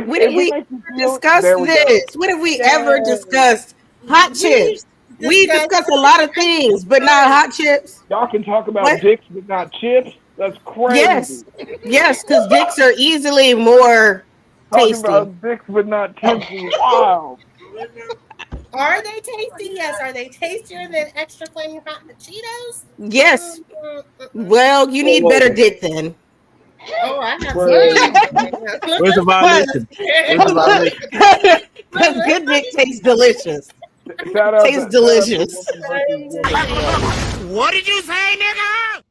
When did we discuss this? When have we ever discussed hot chips? We discuss a lot of things, but not hot chips. Y'all can talk about dicks, but not chips. That's crazy. Yes, because dicks are easily more tasty. Talking about dicks, but not tasty. Wow. Are they tasty? Yes. Are they tastier than extra flaming hot Cheetos? Yes. Well, you need better dick then. Oh, I have. Where's the violation? Good dick tastes delicious. Tastes delicious. What did you say, nigga?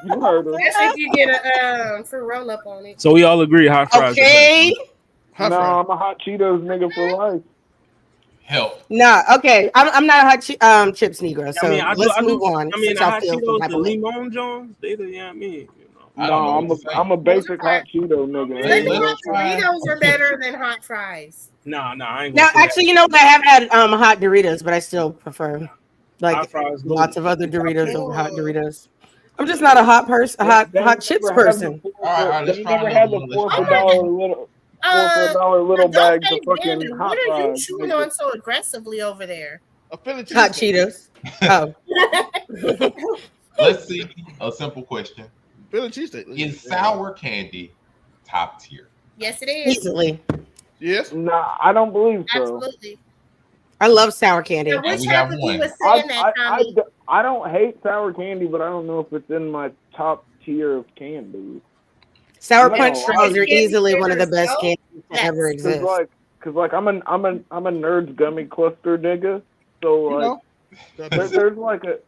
You heard her. That's if you get a fruit roll up on it. So we all agree hot fries. Okay. I'm a hot Cheetos nigga for life. Help. Nah, okay. I'm not a hot chips negro, so let's move on. I mean, the hot Cheetos, the limon Jones, they the No, I'm a basic hot Cheeto nigga. Doritos are better than hot fries. No, I ain't. Now, actually, you know what? I have had hot Doritos, but I still prefer lots of other Doritos over hot Doritos. I'm just not a hot person, hot chips person. All right, let's They try never another had the one. $4 Let's for try another one. little Don't bags of say fucking Xander, hot what are you fries. chewing on so aggressively over there? A Philly Hot cheesesteak. Cheetos. Oh. Let's see a simple question. Philly cheesesteak. Is sour candy top tier? Yes, it is. Easily. Yes. Nah, I don't believe so. Absolutely. I love sour candy. I wish we half got of you one. was saying that, Tommy. I don't hate sour candy, but I don't know if it's in my top tier of candy. Sour No, punch straws are Candy easily one of the best yourself? candies to Yes. ever exist. Cause I'm a Nerds gummy cluster nigga. So You know, there's like a.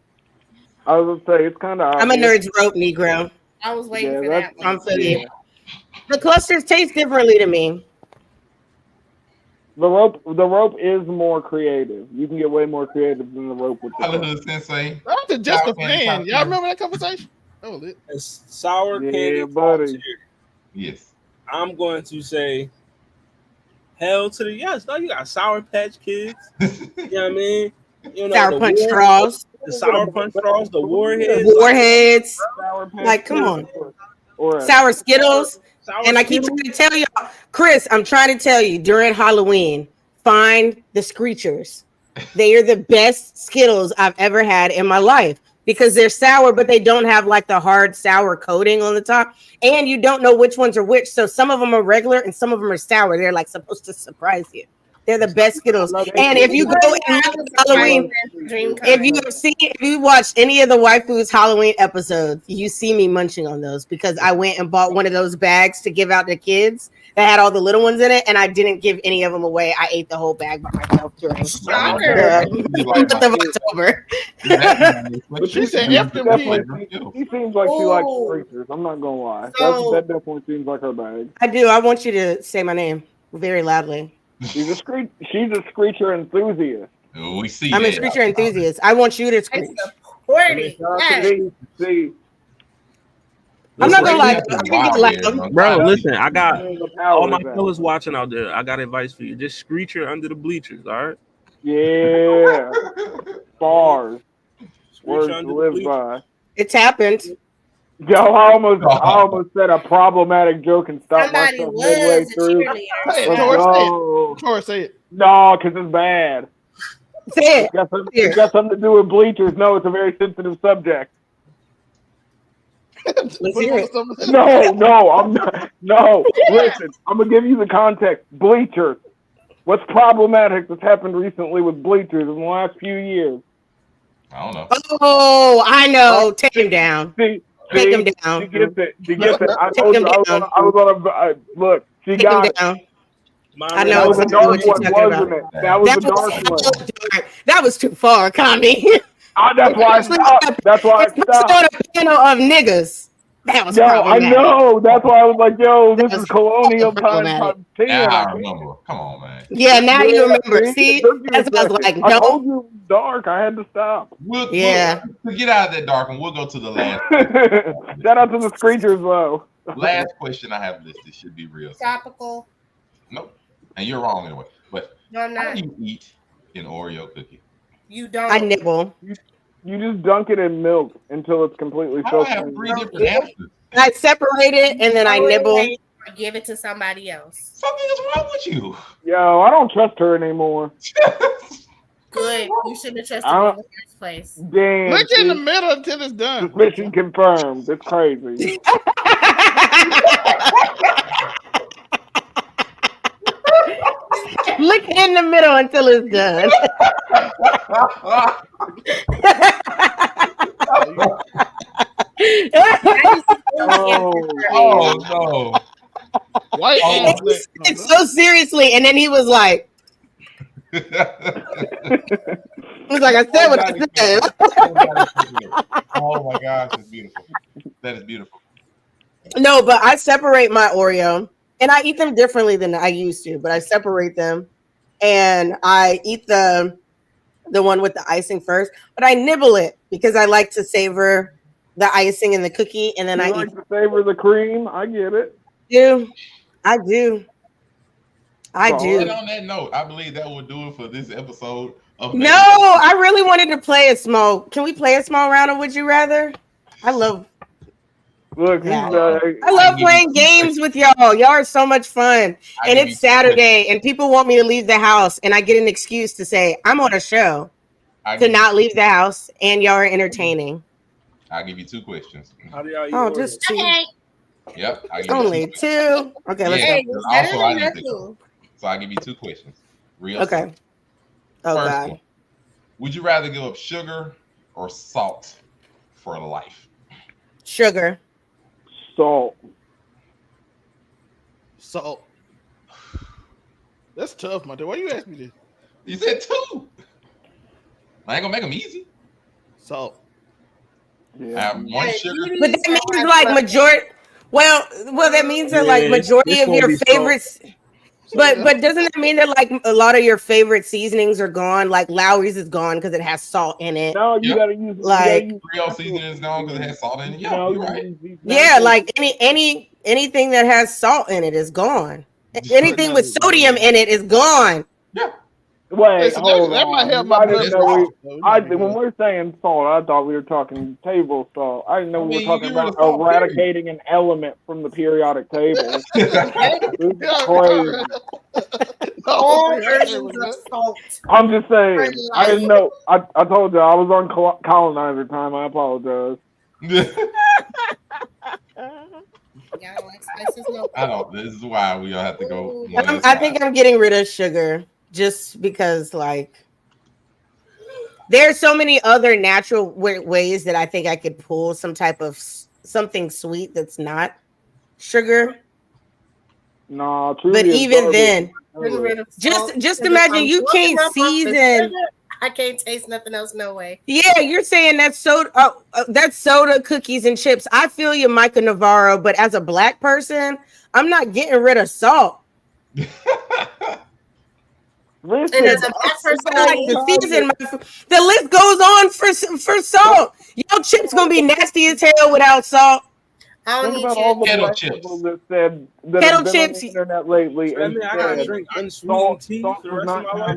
I was gonna say it's kind of. I'm a Nerds rope Negro. I was waiting Yeah, for that's- that one. I'm for you. The clusters taste differently to me. The rope is more creative. You can get way more creative than the rope with the Hallelujah, Sensei. that's just Sour a candy fan. top Y'all tier. remember that conversation? That was it. It's sour Yeah, candy top buddy. tier. Yes. I'm going to say hell to the yes. No, you got Sour Patch Kids. You know what I mean? You know, Sour punch straws. the Sour Punch straws, the Warheads. Warheads. Sour Patch Like, come on. Or Sour Skittles. Sour And I keep Skittles. trying to tell y'all, Chris, I'm trying to tell you during Halloween, find the Screechers. They are the best Skittles I've ever had in my life because they're sour, but they don't have like the hard sour coating on the top. And you don't know which ones are which. So some of them are regular and some of them are sour. They're like supposed to surprise you. They're the best Skittles. And if you go and look at Halloween, if you watch any of the Waifus Halloween episodes, you see me munching on those because I went and bought one of those bags to give out to kids that had all the little ones in it, and I didn't give any of them away. I ate the whole bag by myself during the month of October. But she said F them kids. She seems like she likes Screechers. I'm not gonna lie. That definitely seems like her bag. I do. I want you to say my name very loudly. She's a Screecher enthusiast. We see. I'm a Screecher enthusiast. I want you to screech. See, I'm not gonna lie. I can get loud. Bro, listen, I got all my fellas watching out there. I got advice for you. Just Screecher under the bleachers, all right? Yeah. Bars. Screecher Words under to the live bleachers. by. It's happened. Yo, I almost said a problematic joke and stopped Somebody myself midway was a through. cheerleader. Hey, Let's Tor, go. Tor, say it. No, because it's bad. Say it. It's got something to do with bleachers. No, it's a very sensitive subject. Let's hear it. No, I'm not. No, listen, I'm going to give you the context. Bleachers. What's problematic that's happened recently with bleachers in the last few years? I don't know. Oh, I know. Take him down. Take him down. She gets it. She gets it. I Take told him you I was on a look. She Take got him it. down. That I know was a exactly dark what you're one, talking wasn't about. it? That was a dark one. dark. That was too far, Connie. That's why I stopped. That's why I stopped. on a panel of niggas. That was Yo, I problematic. know. That's why I was like, yo, this is colonial time. Yeah, I remember. Come on, man. Yeah, now you remember. See, that's what I was like. I told Don't. you it was dark. I had to stop. We'll Yeah. to get out of that dark one, we'll go to the last. Shout out to the Screechers, though. Last question I have listed should be real. Tropical. Nope. And you're wrong anyway. But No, I'm how not. do you eat an Oreo cookie? You don't. I nibble. You just dunk it in milk until it's completely How do I soaked. have in three milk. different answers? I separate it and then I nibble. Or give it to somebody else. Something is wrong with you. Yo, I don't trust her anymore. Good. You shouldn't have trusted I me don't- in the first place. Damn. Look in the see? middle until it's done. Suspicion confirmed. It's crazy. Look in the middle until it's done. Oh no. White Oh. and black. It's so seriously, and then he was like, he was like, I said what I said. Oh my gosh, it's beautiful. That is beautiful. No, but I separate my Oreo, and I eat them differently than I used to. But I separate them, and I eat the one with the icing first. But I nibble it because I like to savor the icing and the cookie, and then You I like eat. to savor the cream? I get it. I do. I And do. on that note, I believe that will do it for this episode of No, I really wanted to play a small. Can we play a small round of Would You Rather? I love. Look, Yeah. he's, I love playing games with y'all. Y'all are so much fun. And it's Saturday, and people want me to leave the house, and I get an excuse to say I'm on a show to not leave the house, and y'all are entertaining. I'll give you 2 questions. How do y'all eat Oh, Oreos? just 2. Yep. I'll give Only you 2. Okay, let's Hey, go. better Also, than I need to nothing. go. So I'll give you 2 questions. Real Okay. simple. Oh First God. one. Would you rather give up sugar or salt for life? Sugar. Salt. Salt. That's tough, my dude. Why you ask me this? You said 2. I ain't gonna make them easy. Salt. I have 1 sugar. But that means like majority. Well, that means that like majority it's of gonna your be salt. favorites. But doesn't that mean that like a lot of your favorite seasonings are gone? Like Lowry's is gone because it has salt in it. No, you gotta use like Creole seasoning is gone because it has salt in it. Yeah, No, you're right. yeah, like anything that has salt in it is gone. Anything with sodium in it is gone. Wait, Listen, hold that might on. help my I didn't blood know pressure. when we're saying salt, I thought we were talking table salt. I didn't know we were talking about eradicating an element from the periodic table. This is crazy. All versions of salt. I'm just saying. I didn't know. I told you I was on colonizer time. I apologize. I don't. This is why we all have to go. I think I'm getting rid of sugar just because, like, there's so many other natural ways that I think I could pull some type of something sweet that's not sugar. No, but even then, just imagine you can't season. I can't taste nothing else. No way. Yeah, you're saying that's soda. That's soda, cookies, and chips. I feel you, Micah Navarro. But as a black person, I'm not getting rid of salt. Listen, and as a black person, I like to season my food. The list goes on for salt. Your chips gonna be nasty as hell without salt. Think about all the black people that said that Kettle have been chips. on the internet lately So that and means I gotta said drink unsweetened tea for the rest of my life.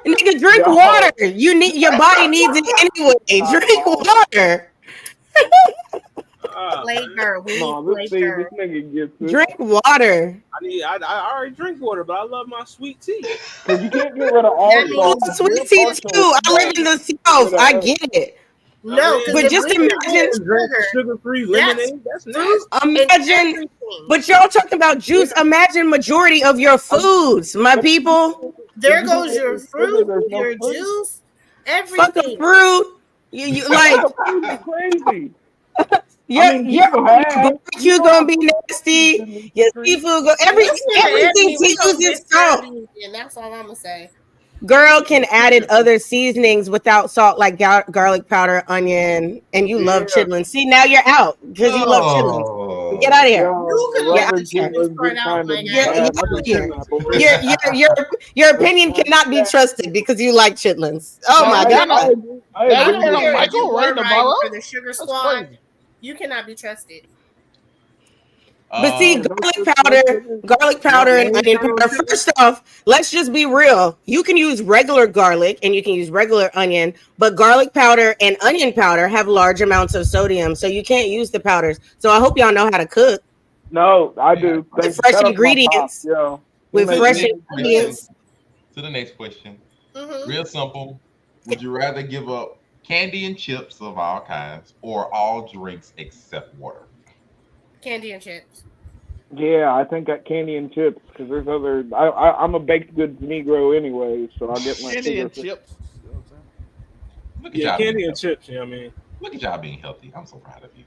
Nigga, drink water. Your body needs it anyway. Drink water. Flavor. We No, need flavor. this nigga gets it. Drink water. I already drink water, but I love my sweet tea. Because you can't get rid of all I love sweet tea too. I live in the South. I get it. No, but just imagine sugar-free lemonade. That's nasty. Imagine, but y'all talking about juice. Imagine majority of your foods, my people. There goes your fruit, your juice, everything. Fucking fruit. You like crazy. Your barbecue gonna be nasty. Your seafood everything uses salt. And that's all I'm gonna say. Girl can add other seasonings without salt, like garlic powder, onion, and you love chitlins. See, now you're out because you love chitlins. Get out of here. Your opinion cannot be trusted because you like chitlins. Oh my god! Michael right for the sugar squad. You cannot be trusted. But see, garlic powder and onion powder. First off, let's just be real. You can use regular garlic and you can use regular onion, but garlic powder and onion powder have large amounts of sodium, so you can't use the powders. So I hope y'all know how to cook. No, I do. With fresh ingredients. With fresh ingredients. To the next question. Real simple. Would you rather give up candy and chips of all kinds or all drinks except water? Candy and chips. Yeah, I think that candy and chips because there's other. I'm a baked goods Negro anyway, so I'll get my candy and chips. Look at y'all candy and chips. You know what I mean? Look at y'all being healthy. I'm so proud of you.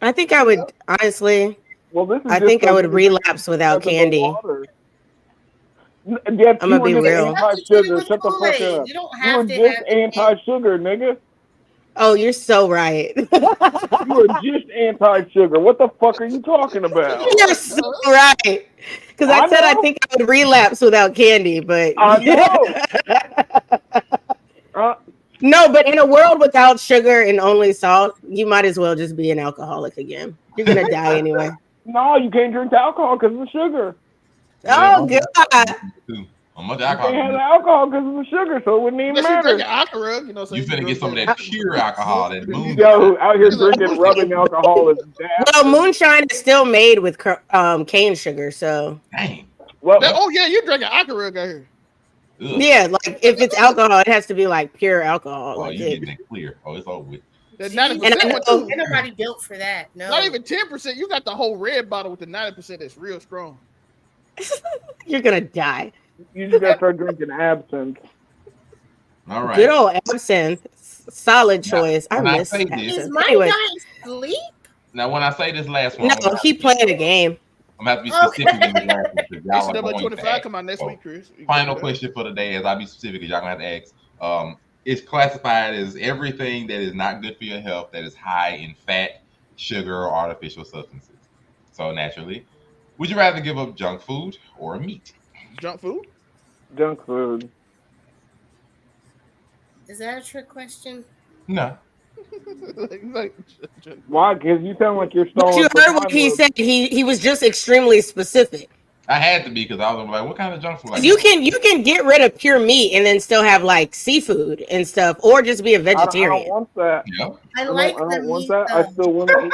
I think I would honestly. Well, I think I would relapse without candy. Yeah, I'm gonna be real. Anti-sugar. Shut the fuck up. You don't have to just have anti-sugar, nigga. Oh, you're so right. You are just anti-sugar. What the fuck are you talking about? You're so right. Because I said I think I would relapse without candy, but I know. No, but in a world without sugar and only salt, you might as well just be an alcoholic again. You're gonna die anyway. No, you can't drink alcohol because of the sugar. Oh god. Much You alcohol. can't have the alcohol because of the sugar, so it wouldn't even Unless you matter. drink alcohol, you know. So You finna get some of that pure alcohol, that moonshine. Yo, out here drinking rubbing alcohol is Well, moonshine is still made with cane sugar, so. Dang. Well, oh yeah, you drinking alcohol out here. Yeah, like if it's alcohol, it has to be like pure alcohol. Oh, like you it. getting it clear. Oh, it's over with. That And 90% I one know- too. Ain't nobody built for that. No. Not even 10%. You got the whole red bottle with the 90% that's real strong. You're gonna die. You just gotta start drinking absinthe. All right. Good old absinthe. Solid choice. I when I miss say this- absinthe. Is my Anyway, guy asleep? Now, when I say this last one, no, he playing a game. I'm gonna have to be specific in the last one because y'all are NCAA going 25 fast. come out next So, week, Chris. You can Final do that. question for the day, as I'll be specific, because y'all gonna have to ask. It's classified as everything that is not good for your health, that is high in fat, sugar, or artificial substances. So naturally, would you rather give up junk food or meat? Junk food? Junk food. Is that a trick question? No. Why? Because you sound like you're But stalling. you for heard what time he loop. said. He was just extremely specific. I had to be because I was like, what kind of junk food? Like, You can get rid of pure meat and then still have like seafood and stuff, or just be a I don't vegetarian. want that. Yep. I like I don't the want meat, that. I though. still want to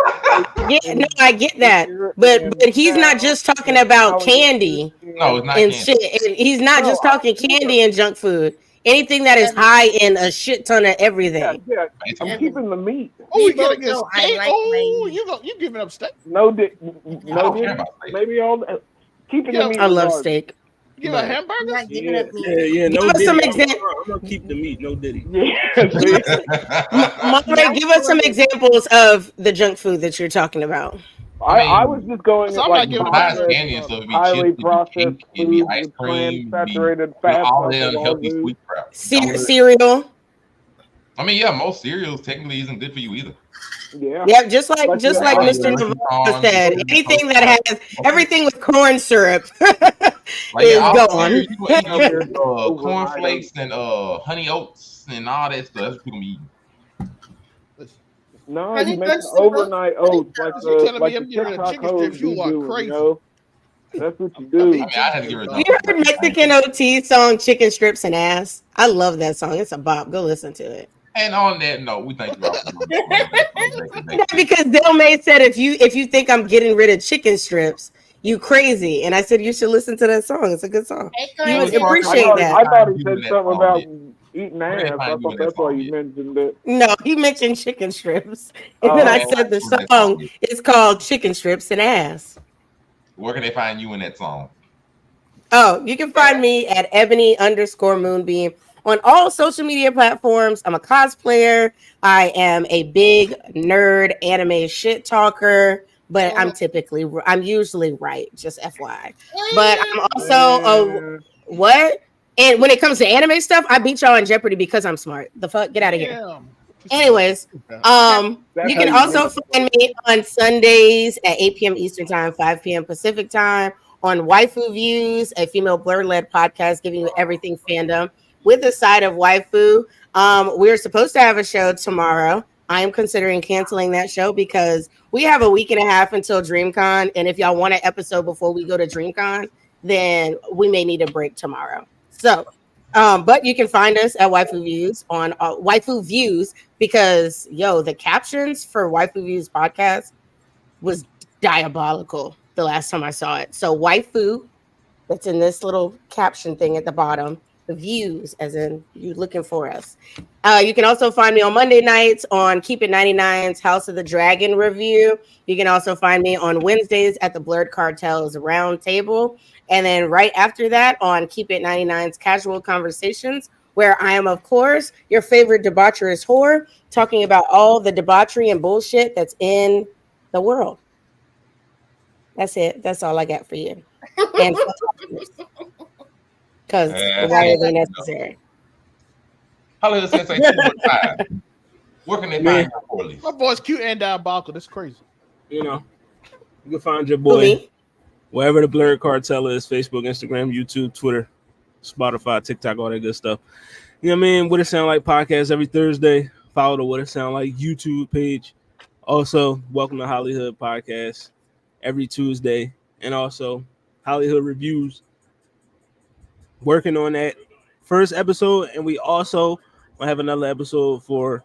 eat. Yeah, no, I get that, but he's not just talking about candy No, it's not and candy. shit. And he's not No, just talking candy and junk food. Anything that is high in a shit ton of everything. Yeah, I'm keeping the meat. Oh, you both gotta get know I steak. like Oh, my you giving up steak? No, I no, don't care about steak. maybe all keeping Yeah, the meat. I love regardless. steak. You got hamburgers? not giving Yeah, up meat. yeah, no Give us Diddy. some I'm example. gonna keep the meat, no Diddy. Yeah, see? Monterey, give us some examples of the junk food that you're talking about. I was just going So at I'm like not giving Besides hamburgers. candy and stuff, it'd be highly chips, it'd be processed cake, it'd be foods ice with cream, saturated it'd be fats, all that alcohol, unhealthy food. sweet crap. Cereal. I mean, yeah, most cereals technically isn't good for you either. Yeah. Yep, just like Like just the like Aldi Mr. Nutty Navarro said, anything that has everything with corn syrup Like is all gone. cereals, you gonna eat your Overnight cornflakes and honey oats and all that stuff. That's what people eating. No, Honey you mentioned Bunches of Oats. overnight oats, like You telling the me I'm getting rid of TikTok chicken hoes strips? You be are doing, crazy. you know? That's what you I do. mean, I mean, I had to give her a You heard Mexican OT song "Chicken Strips and Ass"? I love that song. It's a bop. Go listen to it. And on that note, we thank you all for Because Del May said, if you think I'm getting rid of chicken strips, you crazy. And I said you should listen to that song. It's a good song. You would appreciate that. I thought he said something about eating ass. I thought that's why you mentioned it. No, he mentioned chicken strips. And then I said the song is called Chicken Strips and Ass. Where can they find you in that song? Oh, you can find me at Ebony_Moonbeam on all social media platforms. I'm a cosplayer. I am a big nerd anime shit talker, but I'm usually right, just FYI. But I'm also a what? And when it comes to anime stuff, I beat y'all in Jeopardy because I'm smart. The fuck? Get out of here. Anyways, you can also find me on Sundays at 8 p.m. Eastern Time, 5 p.m. Pacific Time on Waifu Views, a female blur-led podcast giving you everything fandom with a side of waifu. We're supposed to have a show tomorrow. I am considering canceling that show because we have a week and a half until DreamCon, and if y'all want an episode before we go to DreamCon, then we may need a break tomorrow. So, but you can find us at Waifu Views on Waifu Views because the captions for Waifu Views podcast was diabolical the last time I saw it. So waifu, that's in this little caption thing at the bottom. The views, as in you looking for us. You can also find me on Monday nights on Keep It 99's House of the Dragon review. You can also find me on Wednesdays at the Blurred Cartels Round Table. And then right after that on Keep It 99's Casual Conversations, where I am, of course, your favorite debaucherous whore, talking about all the debauchery and bullshit that's in the world. That's it. That's all I got for you. And because why are they necessary? Hello, Sensei 215. Where can they find you, Corley? My boy's cute and diabolical. That's crazy. You know, you can find your boy wherever the Blurred Cartel is: Facebook, Instagram, YouTube, Twitter, Spotify, TikTok, all that good stuff. You know what I mean? What It Sound Like podcast every Thursday. Follow the What It Sound Like YouTube page. Also, welcome to Hollywood podcast every Tuesday, and also Hollywood Reviews working on that first episode, and we also will have another episode for.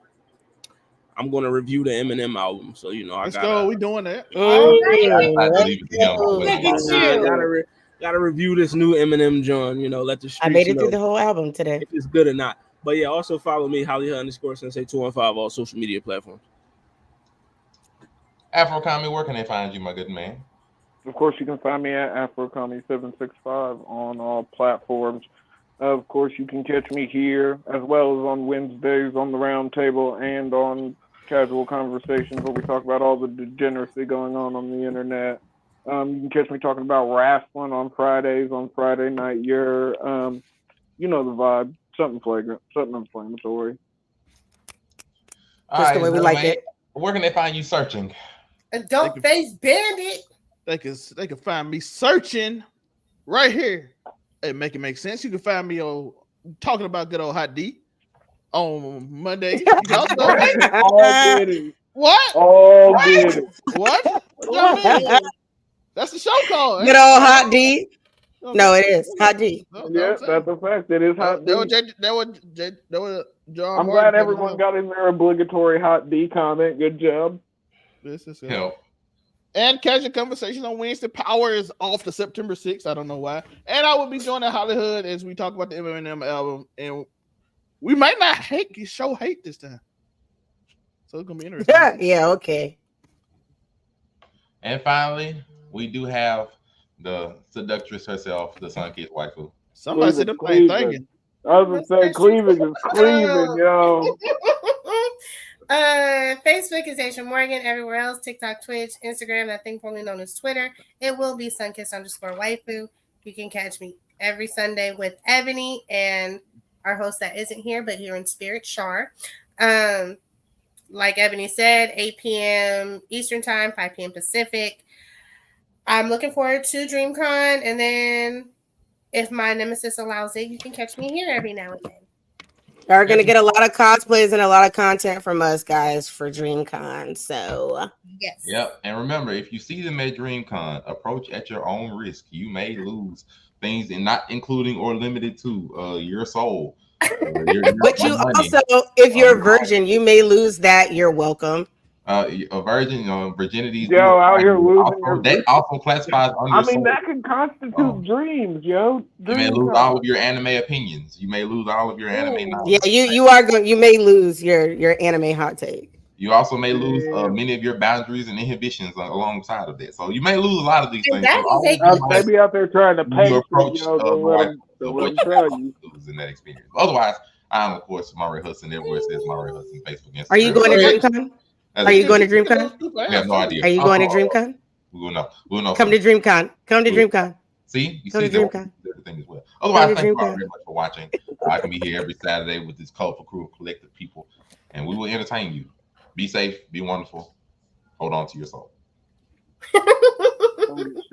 I'm going to review the Eminem album, so you know I Let's gotta. go. We doing that. Gotta review this new Eminem John. You know, let the streets I made it know through the whole album today. if it's good or not. But yeah, also follow me, Hollywood_Sensei 215, all social media platforms. Afro-Commie, where can they find you, my good man? Of course, you can find me at Afro-Commie765 on all platforms. Of course, you can catch me here as well as on Wednesdays on the Round Table and on Casual Conversations where we talk about all the degeneracy going on the internet. You can catch me talking about wrestling on Fridays, on Friday night. You know the vibe. Something flagrant, something inflammatory. Just the way we like it. Where can they find you searching? And don't face Bandit. They can find me searching right here. Hey, make it make sense. You can find me on talking about good old Hot D on Monday. All did it. What? All did it. What? What? That's the show called. Good old Hot D. No, it is Hot D. Yeah, that's a fact. It is Hot D. That was John. I'm glad everyone got in their obligatory Hot D comment. Good job. This is help. And Casual Conversation on Wednesday. Power is off to September 6th. I don't know why. And I will be joining Hollywood as we talk about the Eminem album. And we might not show hate this time. So it's going to be interesting. Yeah, okay. And finally, we do have the seductress herself, the Sun-Kissed waifu. Somebody said the same thing. I was going to say cleavage is cleaving, yo. Facebook is Asia Morgan. Everywhere else, TikTok, Twitch, Instagram, that thing formerly known as Twitter. It will be Sunkiss_waifu. You can catch me every Sunday with Ebony and our host that isn't here, but here in spirit, Shar. Like Ebony said, 8 p.m. Eastern Time, 5 p.m. Pacific. I'm looking forward to DreamCon, and then if my nemesis allows it, you can catch me here every now and then. You're going to get a lot of cosplays and a lot of content from us, guys, for DreamCon. So, yes. Yep. And remember, if you see them at DreamCon, approach at your own risk. You may lose things, and not including or limited to your soul. But you also, if you're a virgin, you may lose that. You're welcome. A virgin, virginity. Yo, out here losing that also classifies under. I mean, that can constitute dreams, yo. You may lose all of your anime opinions. You may lose all of your anime knowledge. Yeah, you are going. You may lose your anime hot take. You also may lose many of your boundaries and inhibitions alongside of that. So you may lose a lot of these things. They be out there trying to pay approach you. In that experience. Otherwise, I'm of course Murray Hudson. Everywhere says Murray Hudson. Facebook, Instagram. Are you going to DreamCon? Are you going to DreamCon? We have no idea. Are you going to DreamCon? We'll know. Come to DreamCon. Come to DreamCon. See, you Come see to DreamCon. everything as well. Otherwise, thank you all very much for watching. I can be here every Saturday with this colorful crew of collective people, and we will entertain you. Be safe, be wonderful. Hold on to your soul.